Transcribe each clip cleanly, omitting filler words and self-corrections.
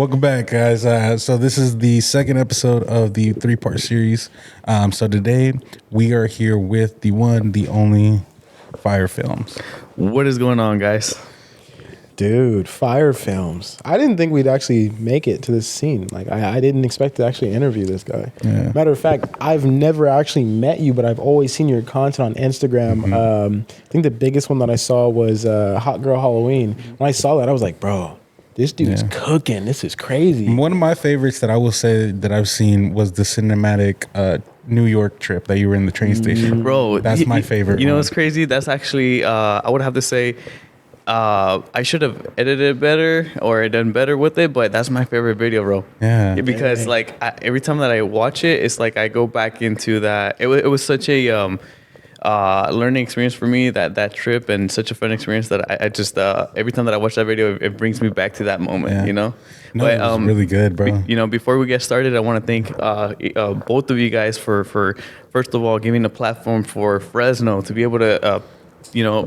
Welcome back, guys. So this is the second episode of the 3-part series. So today we are here with the one, the only Fyrfilms. What is going on, guys? Dude, Fyrfilms. I didn't think we'd actually make it to this scene. Like, I didn't expect to actually interview this guy. Yeah. Matter of fact, I've never actually met you, but I've always seen your content on Instagram. I think the biggest one that I saw was Hot Girl Halloween. When I saw that, I was like, bro, this dude's cooking. This is crazy. One of my favorites that I will say that I've seen was the cinematic New York trip that you were in the train station. Bro, that's my favorite. You know one. what's crazy? That's actually, I would have to say, I should have edited it better or done better with it, but that's my favorite video, bro. Yeah. Because like every time that I watch it, it's like I go back into that. It was such a learning experience for me, that trip, and such a fun experience that I just every time that I watch that video, it brings me back to that moment. You know. No, it was really good, bro. Before we get started, I want to thank both of you guys for first of all giving a platform for Fresno to be able to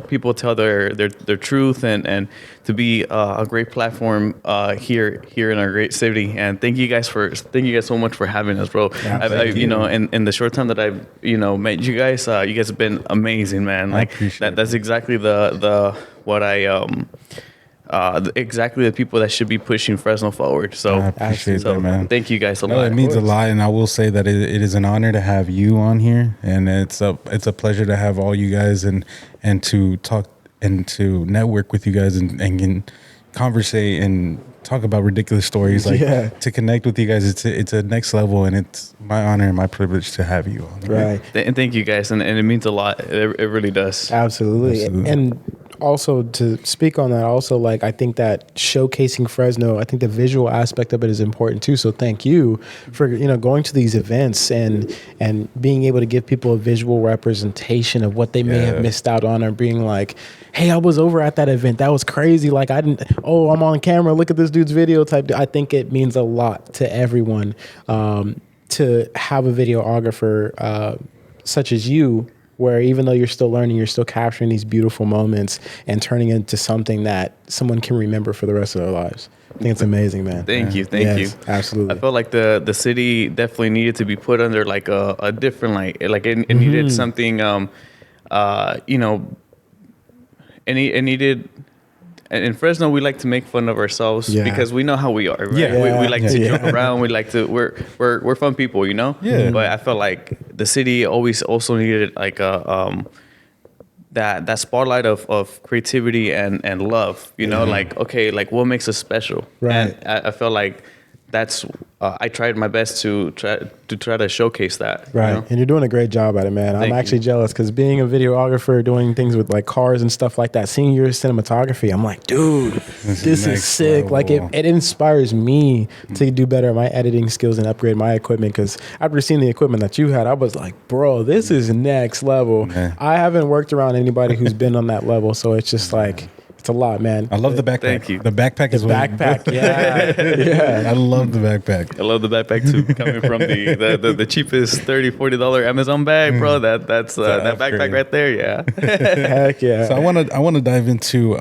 people tell their truth and to be a great platform here in our great city. And thank you guys so much for having us, bro. In the short time that I've met you guys have been amazing, man. Like that's exactly exactly the people that should be pushing Fresno forward. So I appreciate that, man. Thank you guys a lot. It means a lot, and I will say that it is an honor to have you on here, and it's a pleasure to have all you guys and to talk and to network with you guys and conversate and talk about ridiculous stories. To connect with you guys, it's a next level, and it's my honor and my privilege to have you on. Right. And thank you guys, and it means a lot. It really does. Absolutely. And also to speak on that, also, like, I think that showcasing Fresno, I think the visual aspect of it is important too. So thank you for going to these events and being able to give people a visual representation of what they may have missed out on, or being like, hey, I was over at that event, that was crazy, like I'm on camera, look at this dude's video type. I think it means a lot to everyone to have a videographer such as you, where even though you're still learning, you're still capturing these beautiful moments and turning it into something that someone can remember for the rest of their lives. I think it's amazing, man. Thank you. Absolutely. I felt like the city definitely needed to be put under like a different light. Like it needed something, it needed. And in Fresno, we like to make fun of ourselves because we know how we are. Right? We like to joke around. We like to. We're fun people, Yeah. But I felt like the city always also needed like a that spotlight of creativity and love. Like what makes us special. Right. And I felt like that's. I tried my best to try to showcase that. Right. And you're doing a great job at it, man. I'm actually jealous because being a videographer, doing things with like cars and stuff like that, seeing your cinematography, I'm like, dude, this is sick. Level. Like it inspires me to do better at my editing skills and upgrade my equipment. Because after seeing the equipment that you had, I was like, bro, this is next level. Man. I haven't worked around anybody who's been on that level. So it's just like, it's a lot, man. I love the backpack. Thank you. The backpack is backpack. Yeah. I love the backpack. I love the backpack too. Coming from the cheapest $30-$40 Amazon bag, bro. That's that backpack right there. Yeah. Heck yeah. So I want to dive into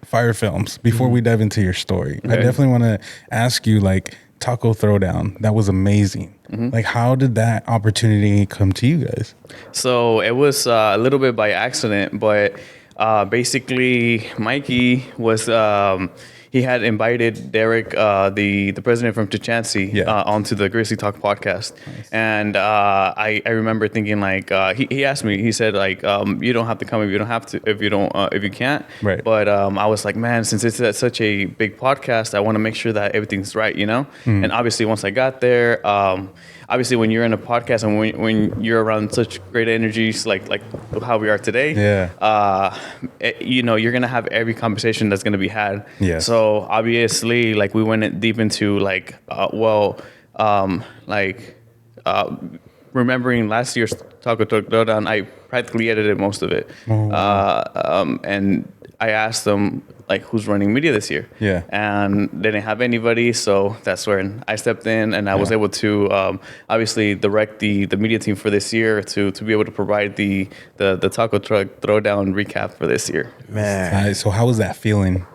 Fyrfilms before we dive into your story. Okay. I definitely want to ask you, like, Taco Throwdown. That was amazing. Like, how did that opportunity come to you guys? So it was a little bit by accident, but. Basically, Mikey was he had invited Derek, the president from Tuchansi, onto the Grizzly Talk podcast. Nice. And I remember thinking like he asked me, he said like you don't have to come if you don't have to, if you can't. Right. But I was like, man, since it's such a big podcast, I want to make sure that everything's right, And obviously, once I got there. Obviously, when you're in a podcast and when you're around such great energies like how we are today, you're gonna have every conversation that's gonna be had. Yeah. So obviously, like we went deep into remembering last year's Taco Truck Throwdown, I practically edited most of it, and I asked them like who's running media this year. Yeah. And they didn't have anybody, so that's when I stepped in and I was able to obviously direct the media team for this year to be able to provide the Taco Truck Throwdown recap for this year. Man. So how was that feeling?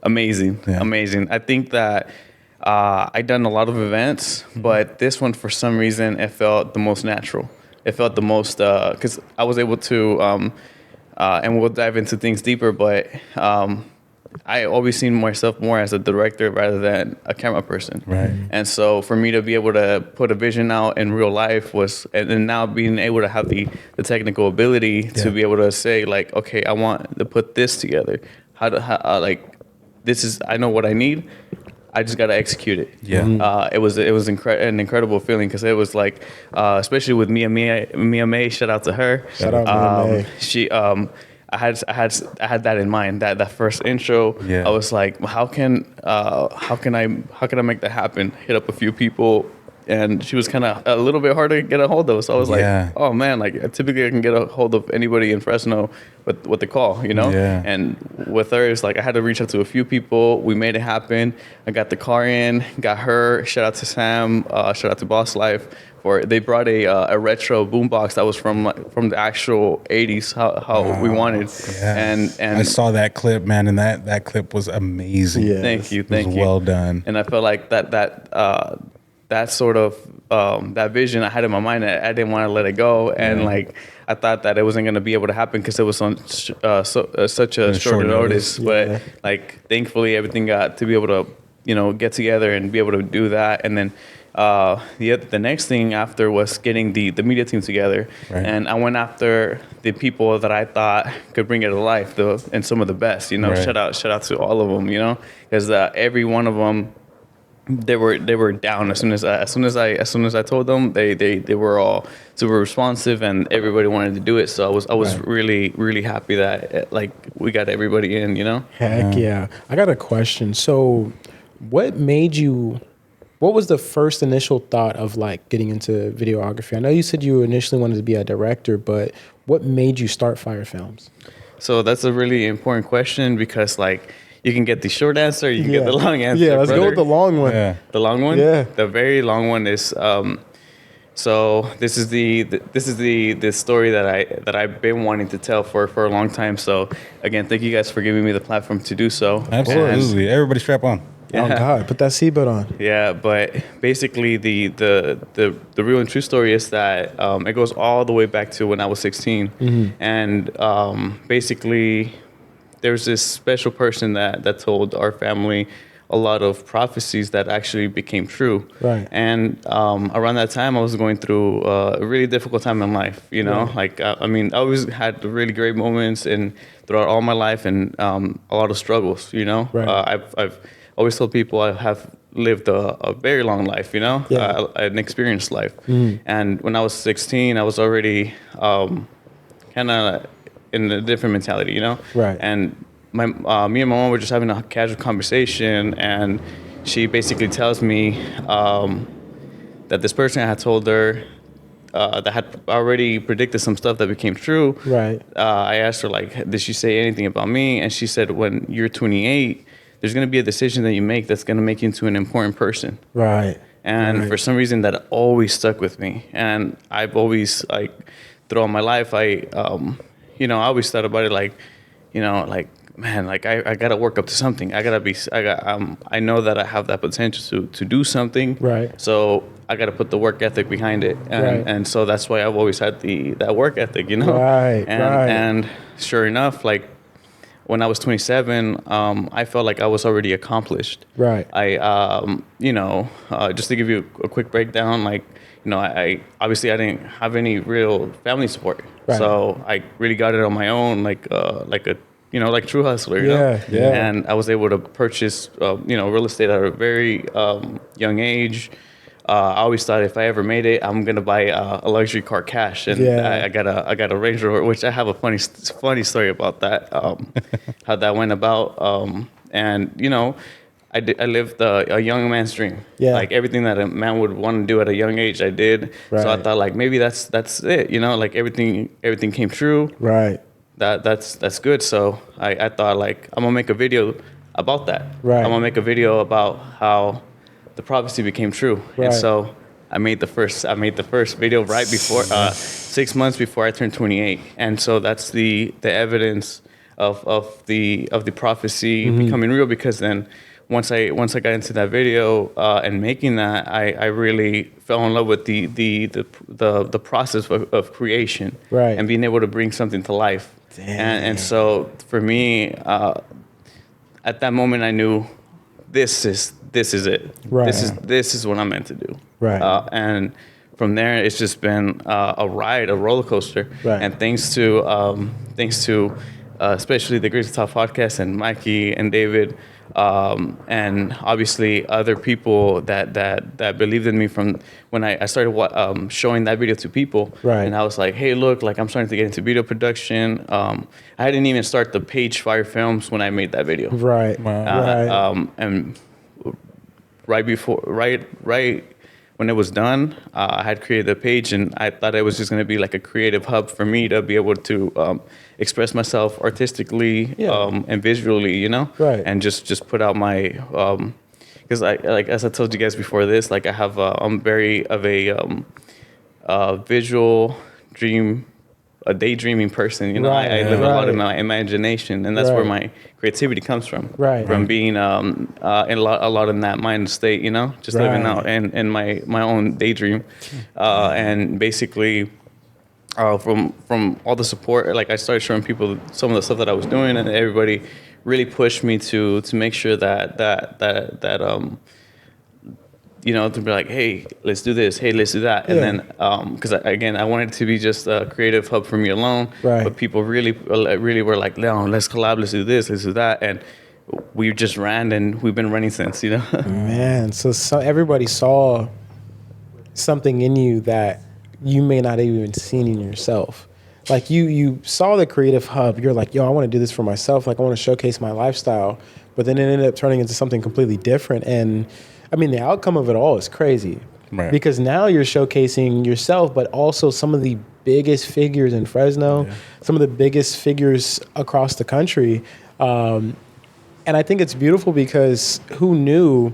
Amazing. I think that I done a lot of events, but this one for some reason it felt the most natural. It felt the most because I was able to, and we'll dive into things deeper. But I always seen myself more as a director rather than a camera person. Right. And so for me to be able to put a vision out in real life was, and then now being able to have the technical ability to be able to say like, okay, I want to put this together. Like, this is, I know what I need. I just got to execute it. Yeah. It was an incredible feeling because it was like, especially with Mia May. Shout out to her. Shout out Mia May. She, I had that in mind. That first intro. Yeah. I was like, how can I make that happen? Hit up a few people. And she was kind of a little bit hard to get a hold of. So I was like, oh man, like typically I can get a hold of anybody in Fresno with the call, you know? Yeah. And with her, it's like I had to reach out to a few people. We made it happen. I got the car in, got her. Shout out to Sam. Shout out to Boss Life. They brought a retro boombox that was from the actual 80s, how we wanted. Yeah. And I saw that clip, man, and that clip was amazing. Yeah. Thank you. It was well done. And I felt like that sort of that vision I had in my mind, I didn't want to let it go, and like I thought that it wasn't going to be able to happen because it was on such a short notice. But like thankfully everything got to be able to get together and be able to do that. And then the next thing after was getting the media team together, and I went after the people that I thought could bring it to life, and some of the best. Shout out to all of them, because every one of them. They were down as soon as I told them. They were all super responsive and everybody wanted to do it. So I was really happy that like we got everybody in. Heck yeah! I got a question. So, what was the first initial thought of like getting into videography? I know you said you initially wanted to be a director, but what made you start Fyrfilms? So that's a really important question because like. You can get the short answer, you can get the long answer. Yeah, let's go with the long one. Yeah. The long one? Yeah. The very long one is so this is the story that I've been wanting to tell for a long time. So again, thank you guys for giving me the platform to do so. Absolutely. Everybody strap on. Yeah. Oh God, put that seatbelt on. Yeah, but basically the real and true story is that it goes all the way back to when I was 16. And basically there was this special person that told our family a lot of prophecies that actually became true. Right. And around that time, I was going through a really difficult time in life. Like I always had really great moments and throughout all my life, and a lot of struggles. Right. I've always told people I have lived a very long life. An experienced life. And when I was 16, I was already kind of in a different mentality, Right. And me and my mom were just having a casual conversation, and she basically tells me that this person had told her that had already predicted some stuff that became true. Right. I asked her, like, did she say anything about me? And she said, when you're 28, there's going to be a decision that you make that's going to make you into an important person. Right. And for some reason, that always stuck with me. And I've always, like, throughout my life, I always thought about it like, man, like I gotta work up to something. I know that I have that potential to do something. Right. So I gotta put the work ethic behind it, and so that's why I've always had that work ethic, Right. And sure enough, like when I was 27, I felt like I was already accomplished. Right. Just to give you a quick breakdown, like. I obviously I didn't have any real family support, so I really got it on my own, like a true hustler, Yeah. And I was able to purchase, real estate at a very young age. I always thought if I ever made it, I'm gonna buy a luxury car cash, and I got a Range Rover, which I have a funny story about that, how that went about, and I lived a young man's dream. Yeah. Like everything that a man would want to do at a young age, I did. Right. So I thought like maybe that's it. Like everything came true. Right. That's good. So I thought like I'm gonna make a video about that. Right. I'm gonna make a video about how the prophecy became true. Right. And so I made the first video right before 6 months before I turned 28. And so that's the evidence of the prophecy becoming real, because then once I got into that video and making that, I really fell in love with the process of creation, Right. and being able to bring something to life. And so for me, at that moment, I knew this is it. Right. This is what I'm meant to do. Right. And from there, it's just been a ride, a roller coaster. Right. And thanks to especially the Great to Top podcast and Mikey and David, and obviously other people that believed in me from when I started showing that video to people. Right. And I was like, hey, look, like I'm starting to get into video production. I didn't even start the page Fyrfilms when I made that video. Right. Wow. Right. And right when it was done, I had created a page, and I thought it was just going to be like a creative hub for me to be able to express myself artistically and visually, you know, Right. and just put out my because I like, as I told you guys before this, like I have I'm very of a visual dream. A daydreaming person, you know. Right, I live a lot right. in my imagination, and that's where Right. my creativity comes from. Right. From being in a lot in that mind state, you know, just living Right. out in my own daydream, and basically from all the support, like I started showing people some of the stuff that I was doing, and everybody really pushed me to make sure that you know, to be like, hey, let's do this. Hey, let's do that. And Yeah. then, because again, I wanted it to be just a creative hub for me alone. Right. But people really were like, no, let's collab, let's do this, let's do that. And we just ran, and we've been running since, you know. Man, so everybody saw something in you that you may not have even seen in yourself. Like you saw the creative hub. You're like, yo, I want to do this for myself. Like I want to showcase my lifestyle. But then it ended up turning into something completely different. And I mean, the outcome of it all is crazy. Right. Because now you're showcasing yourself, but also some of the biggest figures in Fresno, some of the biggest figures across the country. And I think it's beautiful because who knew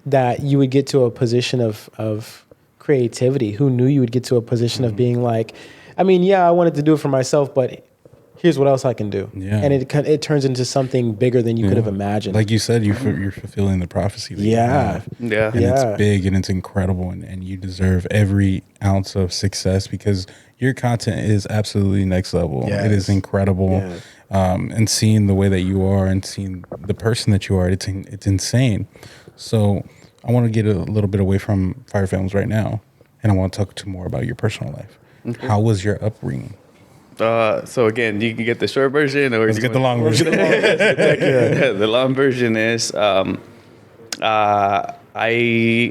that you would get to a position of creativity? Who knew you would get to a position of being like, I mean, yeah, I wanted to do it for myself, but here's what else I can do. Yeah. And it turns into something bigger than you could have imagined. Like you said, you're fulfilling the prophecy that you Yeah. have. Yeah. And Yeah. it's big and it's incredible, and you deserve every ounce of success because your content is absolutely next level. Yes. It is incredible. Yes. And seeing the way that you are and seeing the person that you are, it's insane. So I want to get a little bit away from Fyrfilms right now, and I want to talk more about your personal life. Okay. How was your upbringing? So again, you can get the short version, or Let's get the long version. The long version is I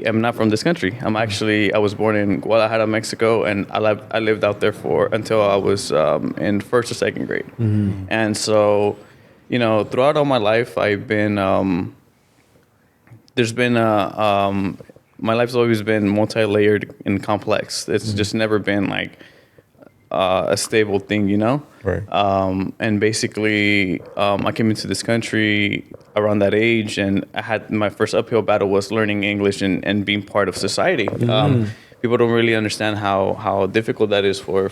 am not from this country. I was born in Guadalajara, Mexico, and I lived out there until I was in first or second grade. Mm-hmm. And so, you know, throughout all my life, I've been my life's always been multi-layered and complex. It's just never been like a stable thing, you know? Right. And basically, I came into this country around that age, and I had my first uphill battle was learning English and being part of society. People don't really understand how difficult that is for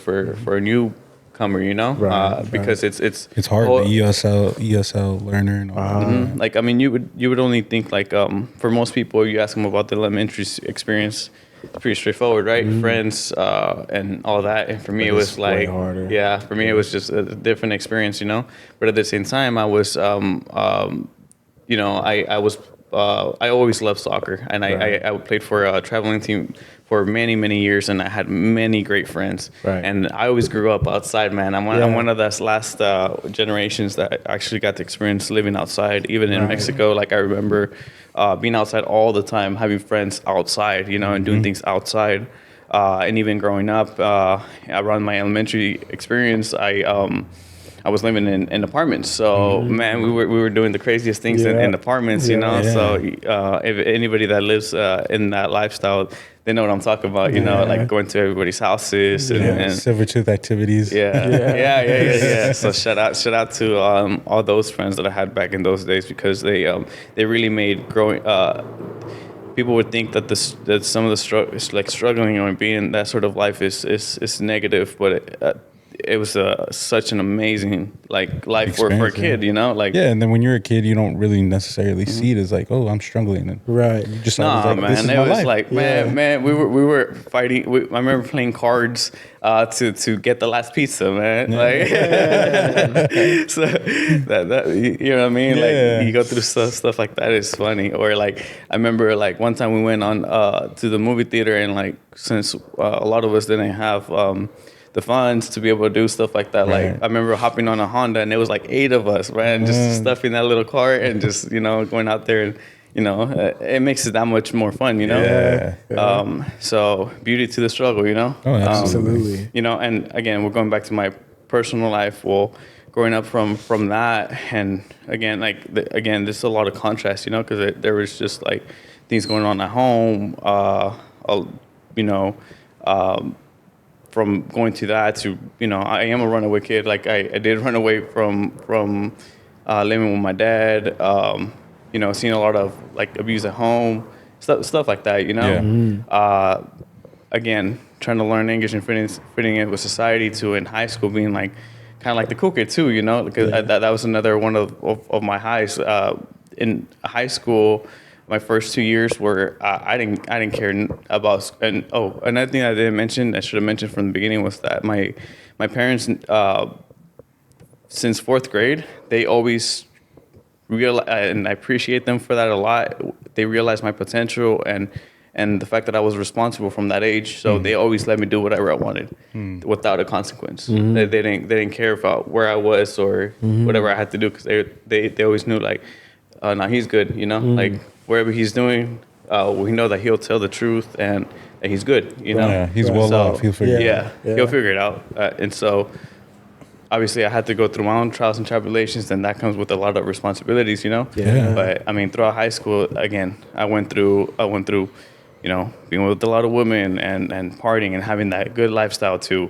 a newcomer, you know? Right, because it's It's hard, the whole- ESL learner and all that. like, I mean, you would only think like for most people, you ask them about the elementary experience, it's pretty straightforward, right? Friends and all that. And for me, it was it's way like, harder. yeah, for me, it was just a different experience, you know. But at the same time, I was, you know, I always loved soccer, and I played for a traveling team for many years, and I had many great friends. Right. And I always grew up outside, man. I'm one of those last generations that actually got to experience living outside, even in Mexico. Like I remember being outside all the time, having friends outside, you know, and doing things outside. And even growing up, around my elementary experience, I was living in apartments. So man, we were doing the craziest things in apartments, you know. Yeah. So if anybody that lives in that lifestyle, they know what I'm talking about, you know, like going to everybody's houses and Silvertooth activities. yeah. So shout out to all those friends that I had back in those days, because they really made growing. People would think that some of the struggling or being in that sort of life is negative, but it was such an amazing like life for a Experience, kid, yeah. you know, like Yeah, and then when you're a kid, you don't really necessarily see it as like, oh, I'm struggling. And Right. you just nah, always like, this man, is it my was life. like, Yeah. man, we were fighting. I remember playing cards to get the last pizza, man. Like, so that you know what I mean? Yeah. Like, you go through stuff like that. It's funny. Or like, I remember like one time we went on to the movie theater, and like since a lot of us didn't have the funds to be able to do stuff like that. Right. Like I remember hopping on a Honda, and it was like 8 of us, man, just stuffing that little cart and just going out there, and it makes it that much more fun, Yeah. So beauty to the struggle, Oh, absolutely. Absolutely. And again, we're going back to my personal life. Well, growing up from that, and again, there's a lot of contrast, because there was just like things going on at home, from going to that to, I am a runaway kid. Like I did run away from living with my dad, seeing a lot of like abuse at home, stuff like that, Yeah. Again, trying to learn English and fitting in with society too, in high school, being like kind of like the cool kid too, because that was another one of my highs. In high school, my first 2 years were I didn't care about. And another thing I didn't mention, I should have mentioned from the beginning, was that my parents, since 4th grade, they always realize, and I appreciate them for that a lot. They realized my potential and the fact that I was responsible from that age. So they always let me do whatever I wanted without a consequence. They didn't care about where I was or whatever I had to do, because they always knew like, no, he's good, like wherever he's doing, we know that he'll tell the truth and that he's good, Yeah, he's Right. well off. He'll figure it out. yeah, he'll figure it out. And so obviously I had to go through my own trials and tribulations, and that comes with a lot of responsibilities, Yeah. But I mean, throughout high school, again, I went through, being with a lot of women and partying and having that good lifestyle to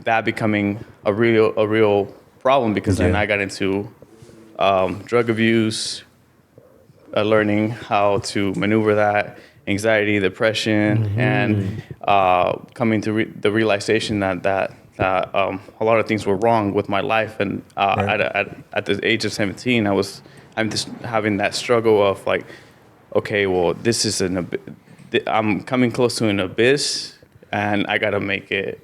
that becoming a real problem, because then I got into drug abuse, learning how to maneuver that, anxiety, depression, and coming to the realization that a lot of things were wrong with my life. And at the age of 17, I'm just having that struggle of like, okay, well, this is I'm coming close to an abyss, and I gotta make it.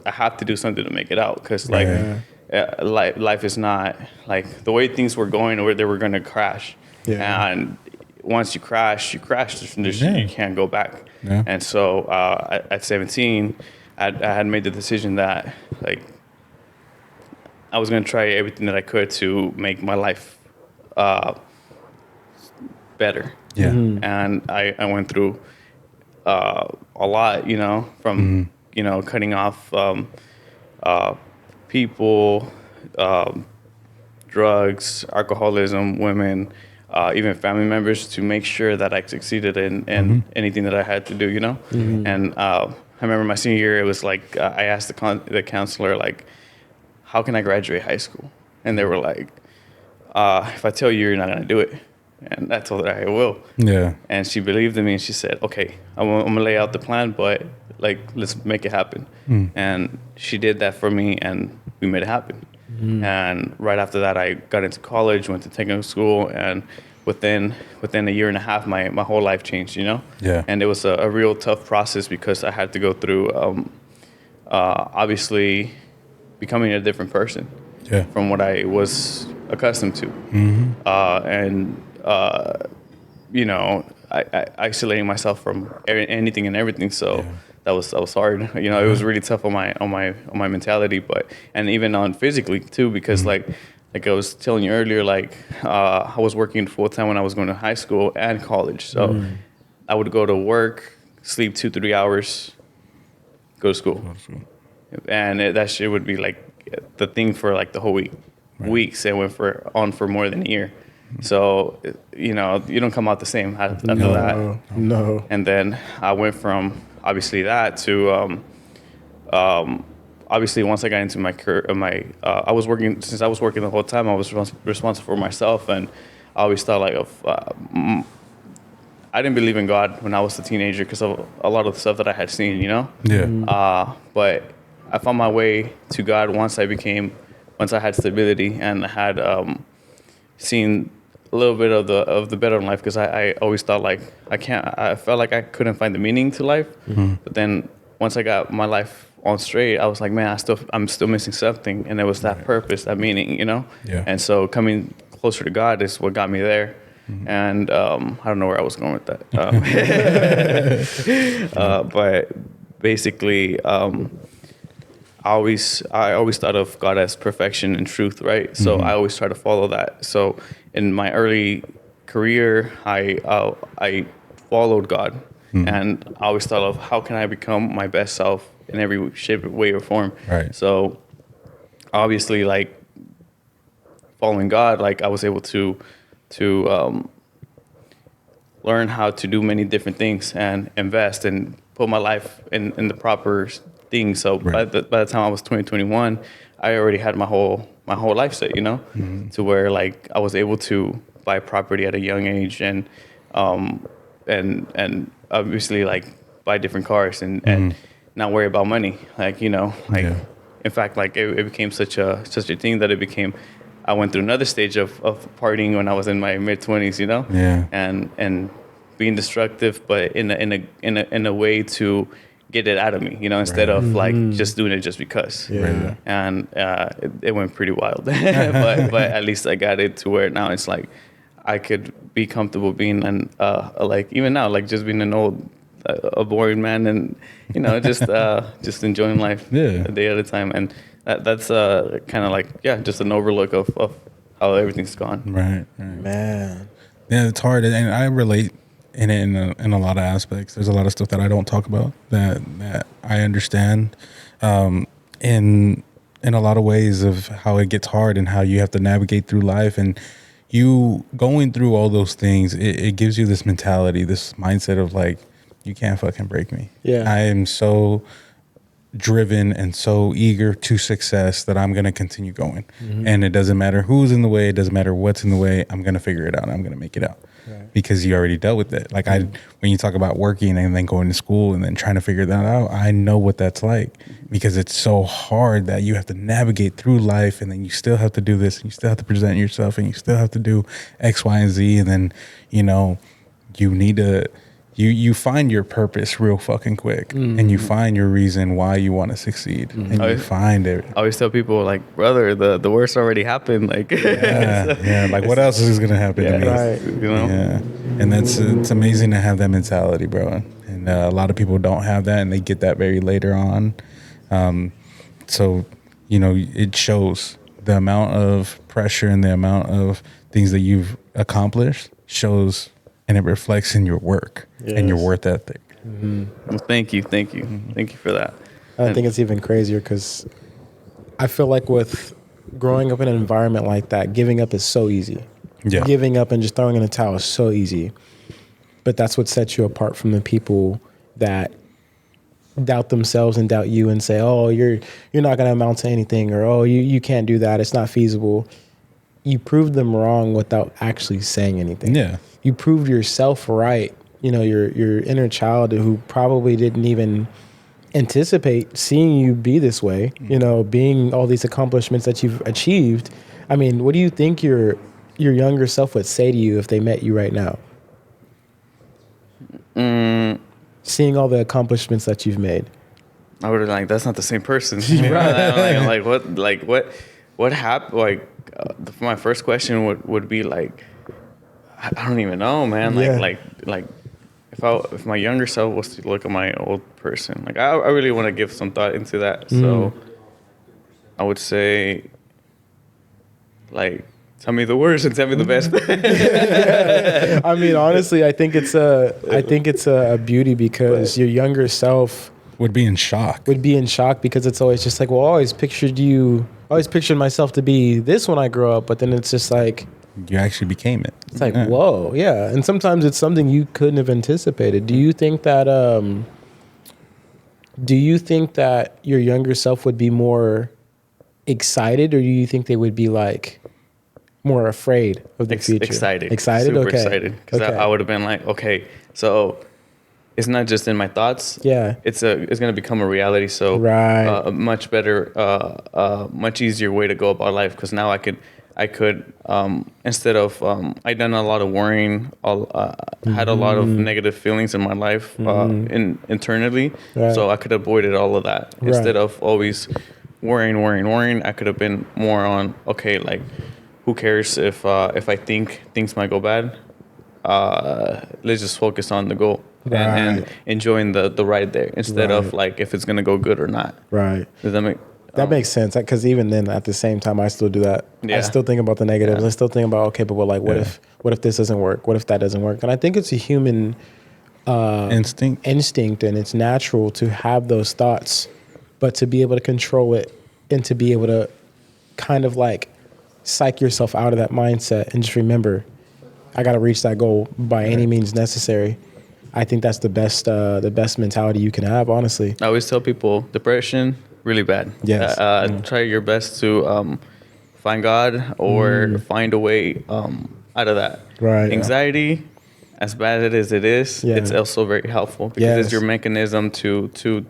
I have to do something to make it out, because like life is not like the way things were going, or they were gonna crash. Yeah. And once you crash. You can't go back. Yeah. And so at 17, I had made the decision that like I was gonna try everything that I could to make my life better. Yeah. And I went through a lot, from cutting off people, drugs, alcoholism, women, even family members, to make sure that I succeeded in anything that I had to do, And I remember my senior year, it was like I asked the counselor, like, how can I graduate high school? And they were like, if I tell you, you're not gonna do it. And I told her I will. Yeah. And she believed in me, and she said, okay, I'm gonna lay out the plan, but like, let's make it happen. And she did that for me, and we made it happen. And right after that, I got into college, went to technical school, and within a year and a half, my whole life changed, Yeah. And it was a real tough process, because I had to go through, obviously, becoming a different person Yeah. from what I was accustomed to. I isolating myself from anything and everything. So that was hard. It was really tough on my mentality, and even on physically too, because like I was telling you earlier, like I was working full time when I was going to high school and college. So I would go to work, sleep 2-3 hours, go to school, and that shit would be like the thing for like the whole weeks. It went on for more than a year. So, you don't come out the same after that. No. And then I went from obviously that to, obviously once I got into my career, I was working the whole time. I was responsible for myself, and I always thought like I didn't believe in God when I was a teenager, because of a lot of the stuff that I had seen, Yeah. But I found my way to God once I had stability and had seen a little bit of the better in life, because I always thought like I felt like I couldn't find the meaning to life. But then once I got my life on straight, I was like, man, I'm still missing something, and it was that purpose, that meaning, Yeah. And so coming closer to God is what got me there. And I don't know where I was going with that, but basically, I always thought of God as perfection and truth, right? So I always try to follow that. So in my early career, I followed God, and I always thought of how can I become my best self in every shape, way, or form. Right. So obviously, like following God, like I was able to learn how to do many different things and invest and put my life in the proper things. So by the time I was 21, I already had my whole life set, to where like I was able to buy property at a young age and obviously like buy different cars and not worry about money. Like, in fact, like it became such a thing that it became, I went through another stage of partying when I was in my mid-20s, Yeah. and being destructive, but in a way to get it out of me, instead of like just doing it just because. Yeah. And it went pretty wild, but at least I got it to where now it's like I could be comfortable being like even now, like just being an old a boring man, and just enjoying life a day at a time. And that's kind of like just an overlook of how everything's gone. Right. Man. Yeah, it's hard, and I relate in a lot of aspects. There's a lot of stuff that I don't talk about that I understand in a lot of ways of how it gets hard and how you have to navigate through life. And you going through all those things, it gives you this mentality, this mindset of like, you can't fucking break me. Yeah. I am so driven and so eager to success that I'm going to continue going. And it doesn't matter who's in the way. It doesn't matter what's in the way. I'm going to figure it out. I'm going to make it out. Because you already dealt with it. Like when you talk about working and then going to school and then trying to figure that out, I know what that's like, because it's so hard that you have to navigate through life, and then you still have to do this, and you still have to present yourself, and you still have to do X, Y, and Z. And then, you need to, you find your purpose real fucking quick, and you find your reason why you want to succeed, and you find it. I always tell people, like, brother, the worst already happened. Like, like what else is gonna happen to me? Right. Yeah, and it's amazing to have that mentality, bro. And a lot of people don't have that, and they get that very later on. So it shows the amount of pressure and the amount of things that you've accomplished shows, and it reflects in your work and your work ethic. Well, thank you thank you for that. I think it's even crazier because I feel like with growing up in an environment like that, giving up is so easy. Yeah. Giving up and just throwing in the towel is so easy. But that's what sets you apart from the people that doubt themselves and doubt you and say, oh, you're not going to amount to anything, or, oh, you can't do that. It's not feasible. You proved them wrong without actually saying anything. Yeah. You proved yourself right. Your inner child who probably didn't even anticipate seeing you be this way, being all these accomplishments that you've achieved. I mean, what do you think your younger self would say to you if they met you right now? Seeing all the accomplishments that you've made. I would have like, that's not the same person. I'm like, what happened? Like, my first question would be like, I don't even know, man. Like if my younger self was to look at my old person, like I really want to give some thought into that. So I would say, like, tell me the worst and tell me the best. I mean, honestly, I think it's a beauty, because your younger self Would be in shock. Because it's always just like, well, I always pictured myself to be this when I grow up, but then it's just like, You actually became it. it's like, whoa, yeah. And sometimes it's something you couldn't have anticipated. Do you think that your younger self would be more excited, or do you think they would be like more afraid of the future? Excited. Excited? Super Okay. excited. Because I would have been like, okay, so it's not just in my thoughts. Yeah. It's gonna become a reality. So Right. a much better, much easier way to go about life. Because now I could instead of I done a lot of worrying, had a lot of negative feelings in my life internally. Right. So I could avoided all of that instead of always worrying. I could have been more on okay, like who cares if I think things might go bad. Let's just focus on the goal and enjoying the ride there instead of like if it's gonna go good or not. Right. Does that make That makes sense, because even then, at the same time, I still do that. Yeah. I still think about the negatives. Yeah. I still think about, okay, but what if this doesn't work? What if that doesn't work? And I think it's a human Instinct. and it's natural to have those thoughts, but to be able to control it and to be able to kind of like psych yourself out of that mindset and just remember, I got to reach that goal by any means necessary. I think that's the best mentality you can have, honestly. I always tell people depression really bad. Yes. Try your best to find God or find a way out of that. Right. Anxiety, as bad as it is, Yeah. it's also very helpful because it's your mechanism to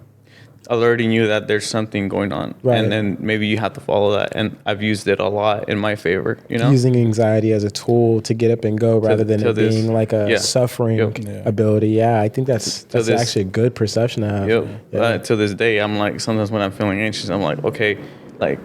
alerting you that there's something going on. Right. And then maybe you have to follow that. And I've used it a lot in my favor, you know? Using anxiety as a tool to get up and go rather than it being like a suffering ability. Yeah, I think that's actually a good perception to have. Yep. Yeah. To this day, I'm like, sometimes when I'm feeling anxious, I'm like, okay, like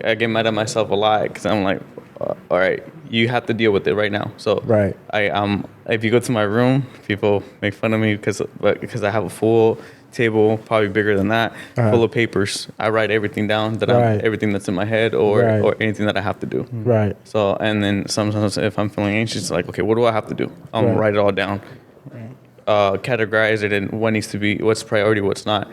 I get mad at myself a lot because I'm like, all right, you have to deal with it right now. So Right. if you go to my room, people make fun of me because I have a full table, probably bigger than that, full of papers. I write everything down everything that's in my head or anything that I have to do. Right. So, and then sometimes if I'm feeling anxious, it's like, okay, what do I have to do? I'm gonna write it all down, categorize it in what needs to be, what's priority, what's not,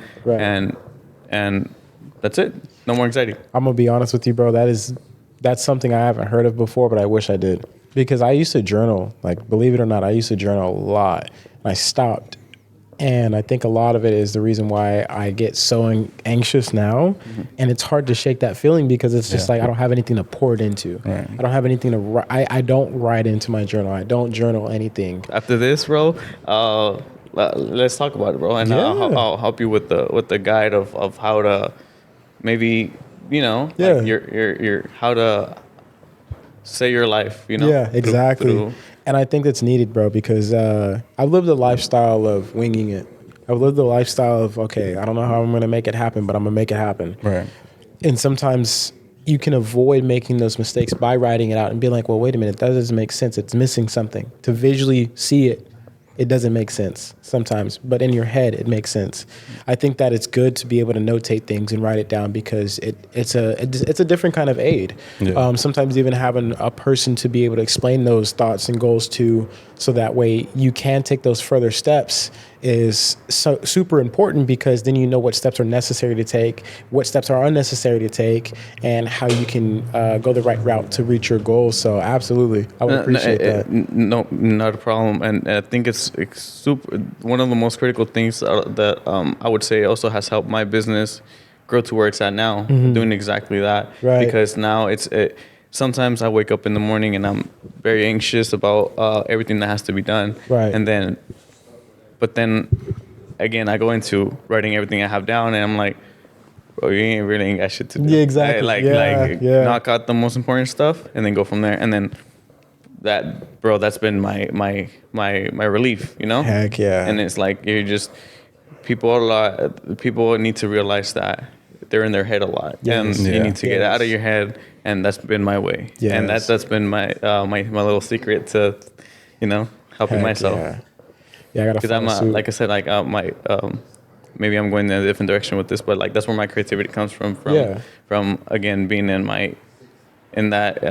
and that's it. No more anxiety. I'm gonna be honest with you, bro. That's something I haven't heard of before, but I wish I did, because I used to journal. Like, believe it or not, I used to journal a lot. And I stopped, and I think a lot of it is the reason why I get so anxious now, and it's hard to shake that feeling because it's just like I don't have anything to pour it into. Right. I don't have anything to. I don't write into my journal. I don't journal anything. After this, bro, let's talk about it, bro, and I'll help you with the guide of how to maybe like your how to say your life, Yeah, exactly. through. And I think that's needed, bro, because I've lived a lifestyle of winging it. I've lived a lifestyle of, okay, I don't know how I'm going to make it happen, but I'm going to make it happen. Right. And sometimes you can avoid making those mistakes by writing it out and being like, well, wait a minute, that doesn't make sense. It's missing something. To visually see it, it doesn't make sense sometimes, but in your head, it makes sense. I think that it's good to be able to notate things and write it down because it's a different kind of aid. Yeah. Sometimes even having a person to be able to explain those thoughts and goals to, so that way you can take those further steps is so super important, because then you know what steps are necessary to take, what steps are unnecessary to take, and how you can go the right route to reach your goals. So absolutely, I would appreciate that. No, not a problem. And I think it's super. One of the most critical things that I would say also has helped my business grow to where it's at now, doing exactly that. Right. Because now sometimes I wake up in the morning and I'm very anxious about everything that has to be done. Right. But then again, I go into writing everything I have down and I'm like, bro, you ain't got shit to do. Yeah, exactly. Like Yeah. knock out the most important stuff and then go from there. And then that's been my relief, Heck yeah. And it's like people need to realize that they're in their head a lot, Yes. and Yeah. you need to get out of your head, and that's been my way, and Yes. that's been my my little secret to helping Heck myself, Yeah, I gotta because follow suit. like I said, like maybe I'm going in a different direction with this, but like that's where my creativity comes from again being in that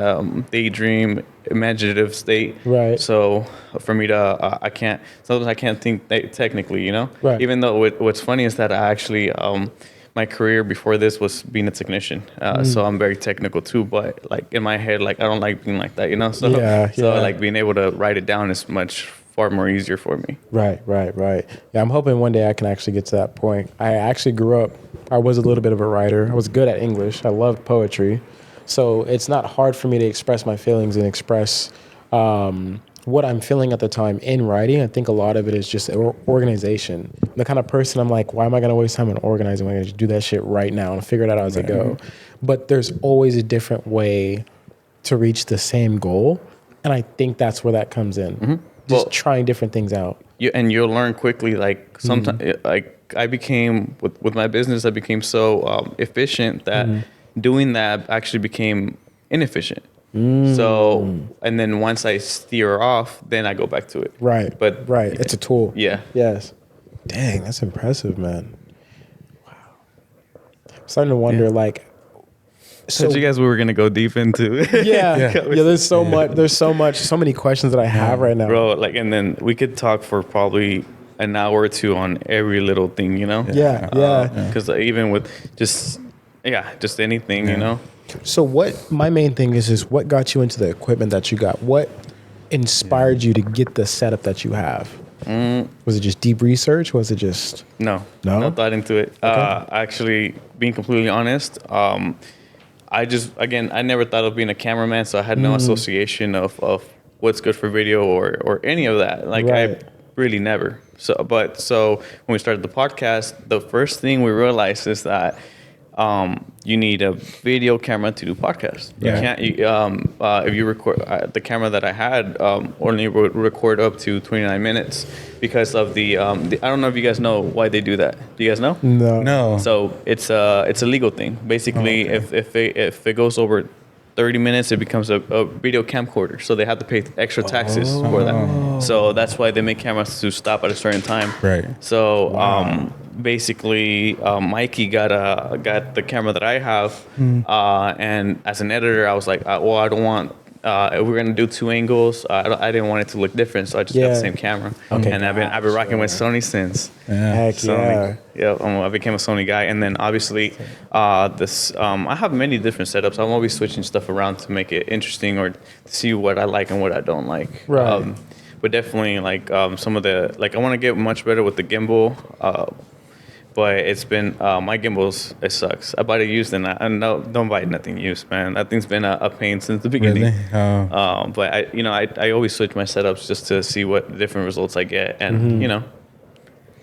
daydream, imaginative state. Right. So for me to, sometimes I can't think technically, Right. Even though what's funny is that I actually, my career before this was being a technician. So I'm very technical too, but like in my head, like I don't like being like that, So, so like being able to write it down is far more easier for me. Right. Yeah, I'm hoping one day I can actually get to that point. I actually grew up, I was a little bit of a writer. I was good at English. I loved poetry. So it's not hard for me to express my feelings and express what I'm feeling at the time in writing, I think a lot of it is just organization. The kind of person I'm like, why am I going to waste time on organizing? I'm going to do that shit right now and figure it out as I go. But there's always a different way to reach the same goal. And I think that's where that comes in. Just trying different things out. You'll learn quickly. Like sometimes, like I became with my business, I became so efficient that doing that actually became inefficient. So, and then once I steer off, then I go back to it. Right. But it's a tool. Yeah. Yes. Dang, that's impressive, man. Wow. I'm starting to wonder, like, So you guys, we were gonna go deep into. Yeah. There's so much. So many questions that I have right now, bro. Like, and then we could talk for probably an hour or two on every little thing, you know. Yeah. Because even with just anything, you know. So what my main thing is what got you into the equipment that you got? What inspired you to get the setup that you have? Was it just deep research? Was it just no thought into it? Okay. Actually, being completely honest, I never thought of being a cameraman, so I had no association of what's good for video or any of that. Like I really never. So when we started the podcast, the first thing we realized is that you need a video camera to do podcasts. You can't. If you record the camera that I had, only would record up to 29 minutes because of the. I don't know if you guys know why they do that. Do you guys know? No. So it's a legal thing. Basically, if it goes over 30 minutes, it becomes a video camcorder. So they have to pay extra taxes for that. So that's why they make cameras to stop at a certain time. Right. So basically, Mikey got the camera that I have, and as an editor, I was like, I don't want. If we're gonna do two angles, I didn't want it to look different, so I just got the same camera. Okay. And I've been rocking with Sony since. Heck Sony. I became a Sony guy, and then obviously, I have many different setups. I'm always switching stuff around to make it interesting or to see what I like and what I don't like. Right. But definitely, like some of the I want to get much better with the gimbal. But it's been my gimbals. It sucks. I bought it used, and don't buy nothing used, man. That thing's been a pain since the beginning. Really? But I always switch my setups just to see what different results I get, and